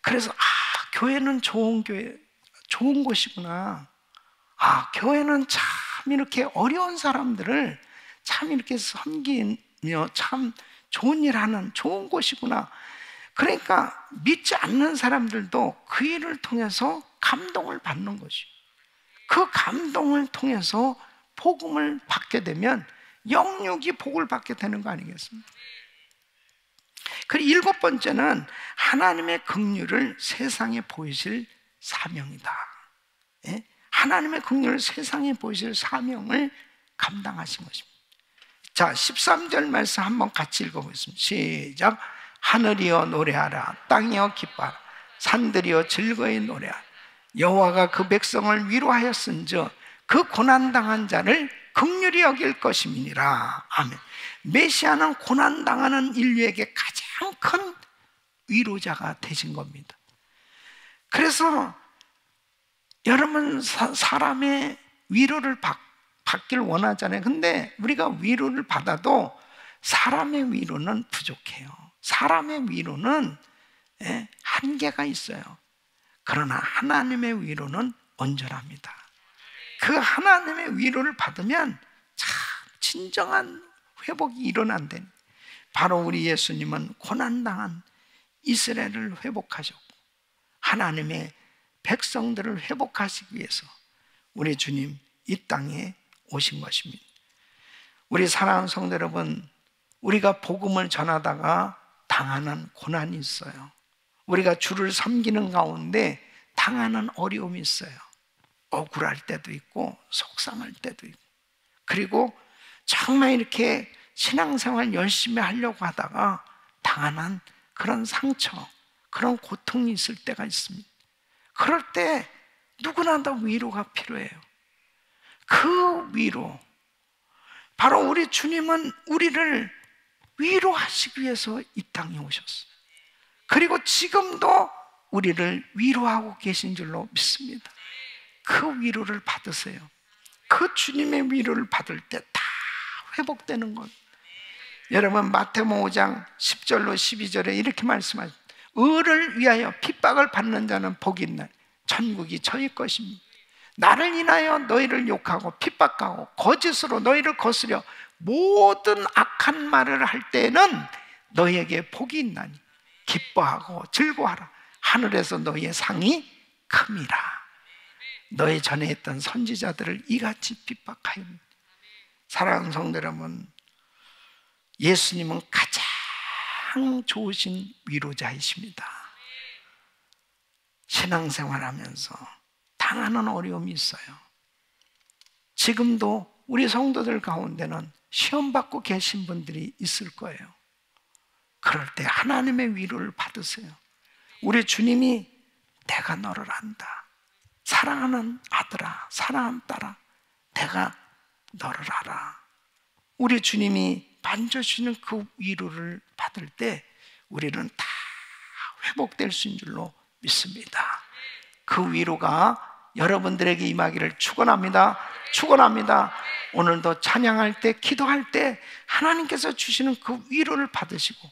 그래서 교회는 좋은 곳이구나. 교회는 참 이렇게 어려운 사람들을 참 이렇게 섬기며 참 좋은 일 하는 좋은 곳이구나. 그러니까 믿지 않는 사람들도 그 일을 통해서 감동을 받는 것이요. 그 감동을 통해서 복음을 받게 되면 영육이 복을 받게 되는 거 아니겠습니까? 그리고 7번째는 하나님의 긍휼을 세상에 보이실 사명이다. 하나님의 긍휼을 세상에 보이실 사명을 감당하신 것입니다. 자, 13절 말씀 한번 같이 읽어보겠습니다. 시작. 하늘이여 노래하라, 땅이여 기뻐하라, 산들이여 즐거이 노래하라. 여호와가 그 백성을 위로하였은즉 그 고난당한 자를 긍휼히 여길 것임이니라. 아멘. 메시아는 고난당하는 인류에게 가장 큰 위로자가 되신 겁니다. 그래서 여러분 사람의 위로를 받길 원하잖아요. 근데 우리가 위로를 받아도 사람의 위로는 부족해요. 사람의 위로는 한계가 있어요. 그러나 하나님의 위로는 온전합니다. 그 하나님의 위로를 받으면 참 진정한 회복이 일어난대. 바로 우리 예수님은 고난당한 이스라엘을 회복하셨고 하나님의 백성들을 회복하시기 위해서 우리 주님 이 땅에 오신 것입니다. 우리 사랑하는 성도 여러분, 우리가 복음을 전하다가 당하는 고난이 있어요. 우리가 주를 섬기는 가운데 당하는 어려움이 있어요. 억울할 때도 있고 속상할 때도 있고, 그리고 정말 이렇게 신앙생활 열심히 하려고 하다가 당하는 그런 상처, 그런 고통이 있을 때가 있습니다. 그럴 때 누구나 다 위로가 필요해요. 그 위로, 바로 우리 주님은 우리를 위로하시기 위해서 이 땅에 오셨어요. 그리고 지금도 우리를 위로하고 계신 줄로 믿습니다. 그 위로를 받으세요. 그 주님의 위로를 받을 때 다 회복되는 것. 여러분 마태복음 5장 10절로 12절에 이렇게 말씀하십니다. 의를 위하여 핍박을 받는 자는 복이 있나니 천국이 저희 것입니다. 나를 인하여 너희를 욕하고 핍박하고 거짓으로 너희를 거스려 모든 악한 말을 할 때에는 너희에게 복이 있나니 기뻐하고 즐거워하라. 하늘에서 너희의 상이 큼이라. 너희 전에 있던 선지자들을 이같이 핍박하였느니. 사랑하는 성도 여러분, 예수님은 가장 좋으신 위로자이십니다. 신앙생활하면서 당하는 어려움이 있어요. 지금도 우리 성도들 가운데는 시험받고 계신 분들이 있을 거예요. 그럴 때 하나님의 위로를 받으세요. 우리 주님이 내가 너를 안다. 사랑하는 아들아, 사랑하는 딸아, 내가 너를 알아. 우리 주님이 만져주시는 그 위로를 받을 때 우리는 다 회복될 수 있는 줄로 믿습니다. 그 위로가 여러분들에게 임하기를 축원합니다. 축원합니다. 오늘도 찬양할 때, 기도할 때 하나님께서 주시는 그 위로를 받으시고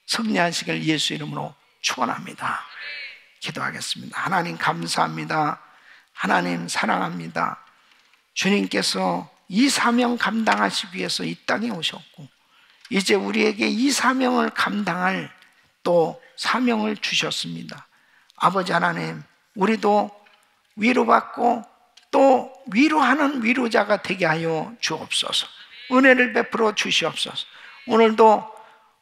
승리하시길 예수 이름으로 축원합니다. 기도하겠습니다. 하나님 감사합니다. 하나님 사랑합니다. 주님께서 이 사명 감당하시기 위해서 이 땅에 오셨고 이제 우리에게 이 사명을 감당할 또 사명을 주셨습니다. 아버지 하나님, 우리도 위로받고 또 위로하는 위로자가 되게 하여 주옵소서. 은혜를 베풀어 주시옵소서. 오늘도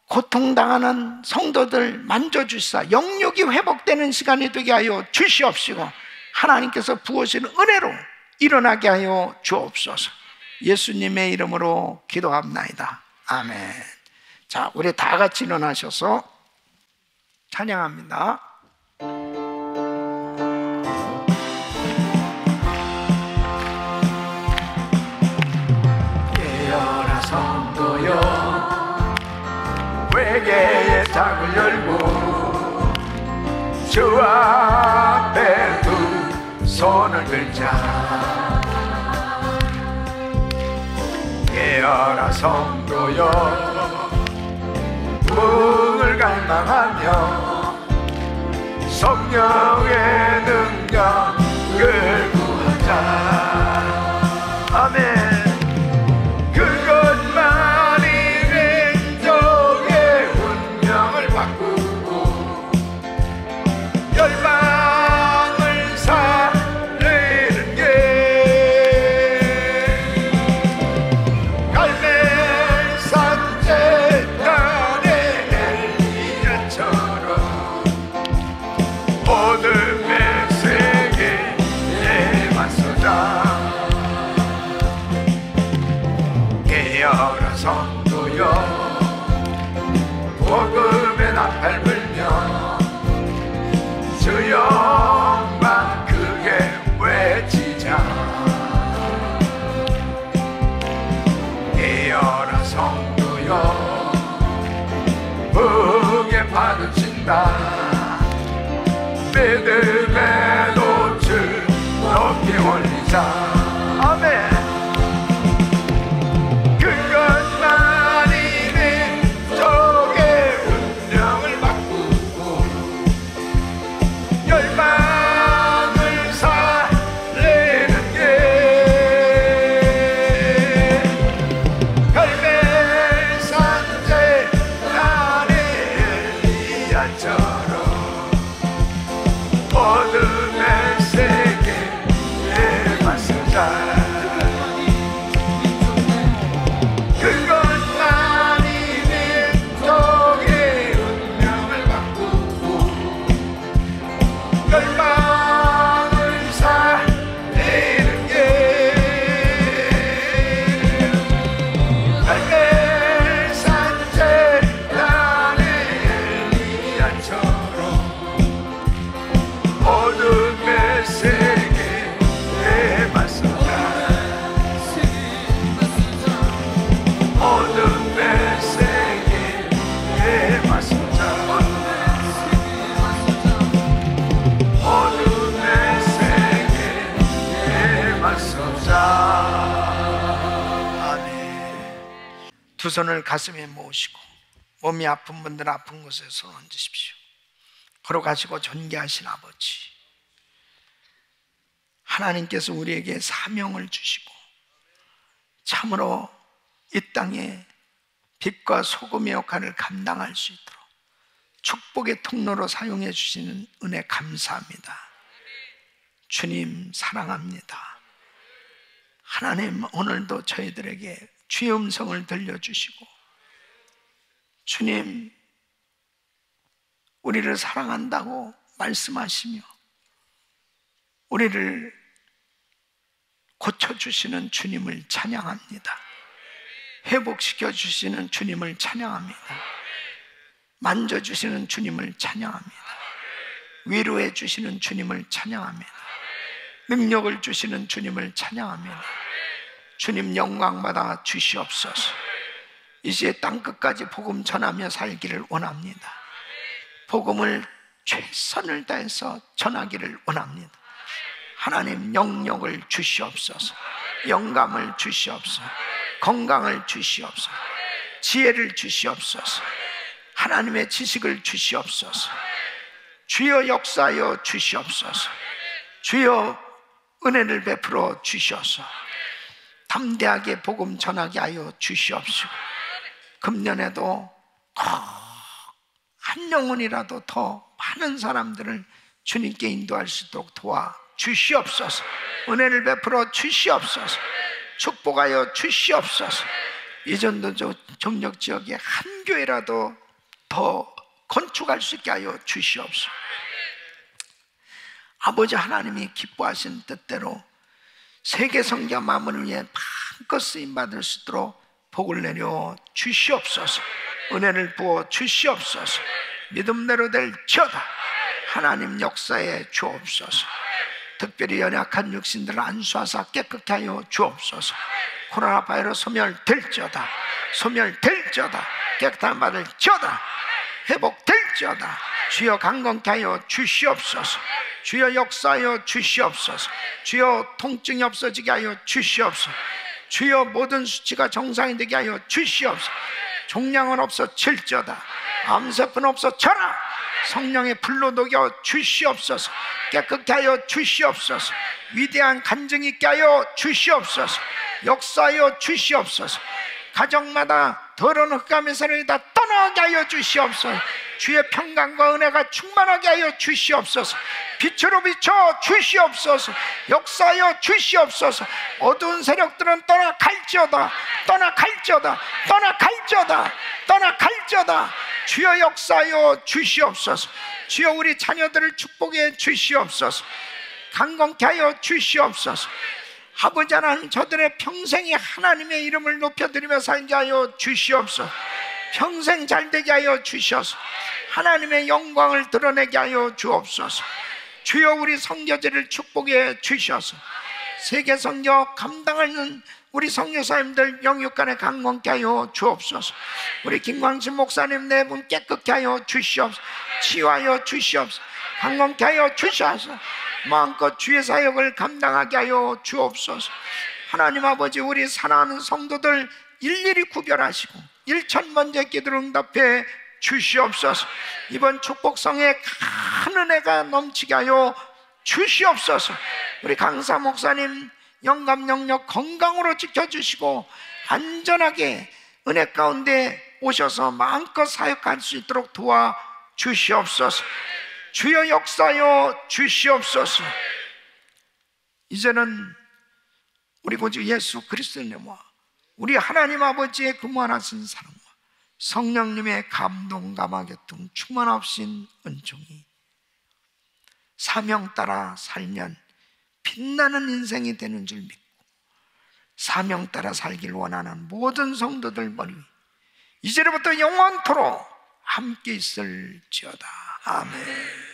고통당하는 성도들 만져주시사 영육이 회복되는 시간이 되게 하여 주시옵시고 하나님께서 부으시는 은혜로 일어나게 하여 주옵소서. 예수님의 이름으로 기도합나이다. 아멘. 자, 우리 다 같이 일어나셔서 찬양합니다. 깨어라 성도여, 회개의 창을 열고 주 앞에 두 손을 들자. 깨어라 성도여, 문을 갈망하며 성령의 능력을 구하자. 아멘. 그것만이 왼쪽의 운명을 바꾸고 열방을 살리는 게 갈멜산 제단의 엘리야처럼 어둠의 세계에 맞서 나팔 불며 주 영광 크게 외치자. 깨어라 성도여 북에 파도친다. 믿음의 돛을 높이 올리자. 아멘. 그것만이 민족의 운명을 바꾸고 열방을 살리는 게 갈멜산제 나의 엘리야처럼 어둠의 세계에 맞서자. 그것만이 민족의 운명을 바꾸고 열방을 살리는 게 갈멜산제 나의 엘리야처럼 어둠의 세계에 맞서자. 어둠의 세계에 맞서자. 어둠의 세계에 맞서자. 아멘. 두 손을 가슴에 모으시고 몸이 아픈 분들 아픈 곳에 손 얹으십시오. 걸어가시고 존귀하신 아버지, 하나님께서 우리에게 사명을 주시고 참으로 이 땅에 빛과 소금의 역할을 감당할 수 있도록 축복의 통로로 사용해 주시는 은혜 감사합니다. 주님 사랑합니다. 하나님, 오늘도 저희들에게 주의 음성을 들려주시고 주님 우리를 사랑한다고 말씀하시며 우리를 고쳐주시는 주님을 찬양합니다. 회복시켜 주시는 주님을 찬양합니다. 만져주시는 주님을 찬양합니다. 위로해 주시는 주님을 찬양합니다. 능력을 주시는 주님을 찬양합니다. 주님 영광받아 주시옵소서. 이제 땅끝까지 복음 전하며 살기를 원합니다. 복음을 최선을 다해서 전하기를 원합니다. 하나님 영역을 주시옵소서. 영감을 주시옵소서. 건강을 주시옵소서. 지혜를 주시옵소서. 하나님의 지식을 주시옵소서. 주여 역사하여 주시옵소서. 주여 은혜를 베풀어 주셔서 담대하게 복음 전하게 하여 주시옵소서. 금년에도 한 영혼이라도 더 많은 사람들을 주님께 인도할 수 있도록 도와 주시옵소서. 은혜를 베풀어 주시옵소서. 축복하여 주시옵소서. 이전도 정력지역에 한 교회라도 더 건축할 수 있게 하여 주시옵소서. 아버지 하나님이 기뻐하신 뜻대로 세계 성교 마음을 위해 마음껏 쓰임받을 수 있도록 복을 내려 주시옵소서. 은혜를 부어 주시옵소서. 믿음대로 될지어다. 하나님 역사에 주옵소서. 특별히 연약한 육신들을 안수하사 깨끗게 하여 주옵소서. 코로나 바이러스 소멸될지어다. 소멸될지어다. 깨끗한 받을지어다. 회복될지어다. 주여 강건케 하여 주시옵소서. 주여 역사하여 주시옵소서. 주여 통증이 없어지게 하여 주시옵소서. 주여 모든 수치가 정상이 되게 하여 주시옵소서. 종양은 없어질지어다. 암세포는 없어져라. 성령의 불로 녹여 주시옵소서. 깨끗게 하여 주시옵소서. 위대한 간증이 있게 하여 주시옵소서. 역사하여 주시옵소서. 가정마다 더러운 흑암의 세력이 다 떠나게 하여 주시옵소서. 주의 평강과 은혜가 충만하게 하여 주시옵소서. 빛으로 비춰 주시옵소서. 역사하여 주시옵소서. 어두운 세력들은 떠나갈지어다. 떠나갈지어다. 떠나갈지어다. 떠나갈지어다. 주여 역사하여 주시옵소서. 주여 우리 자녀들을 축복해 주시옵소서. 강건케 하여 주시옵소서. 아버지 하나님, 저들의 평생에 하나님의 이름을 높여드리며 살게 하여 주시옵소서. 평생 잘되게 하여 주셔서 하나님의 영광을 드러내게 하여 주옵소서. 주여 우리 선교제를 축복해 주셔서 세계 선교 감당하는 우리 선교사님들 영육간에 강건케 하여 주옵소서. 우리 김광신 목사님 네 분 깨끗게 하여 주시옵소서. 치유하여 주시옵소서. 강건케 하여 주시옵소서. 마음껏 주의 사역을 감당하게 하여 주옵소서. 하나님 아버지, 우리 사랑하는 성도들 일일이 구별하시고 1,000번째 기도를 응답해 주시옵소서. 이번 축복성에 큰 은혜가 넘치게 하여 주시옵소서. 우리 강사 목사님 영감 영력 건강으로 지켜주시고 안전하게 은혜 가운데 오셔서 마음껏 사역할 수 있도록 도와주시옵소서. 주여 역사하여 주시옵소서. 이제는 우리 구주 예수 그리스도님과 우리 하나님 아버지의 그무하신 사랑과 성령님의 감동 감화교통 충만하신 은총이 사명 따라 살면 빛나는 인생이 되는 줄 믿고 사명 따라 살길 원하는 모든 성도들 머리 위 이제부터 영원토록 함께 있을지어다. 아멘.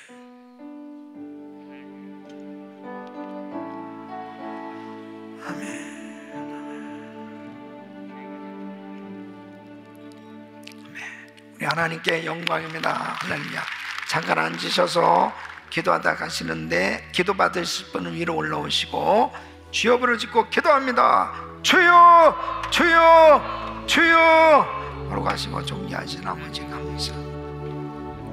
우리 하나님께 영광입니다. 할렐루야. 잠깐 앉으셔서 기도하다 가시는데 기도 받으실 분은 위로 올라오시고 주여 부르짖고 기도합니다. 주여 주여 주여 하고 가시고 종료하신 아버지 감사.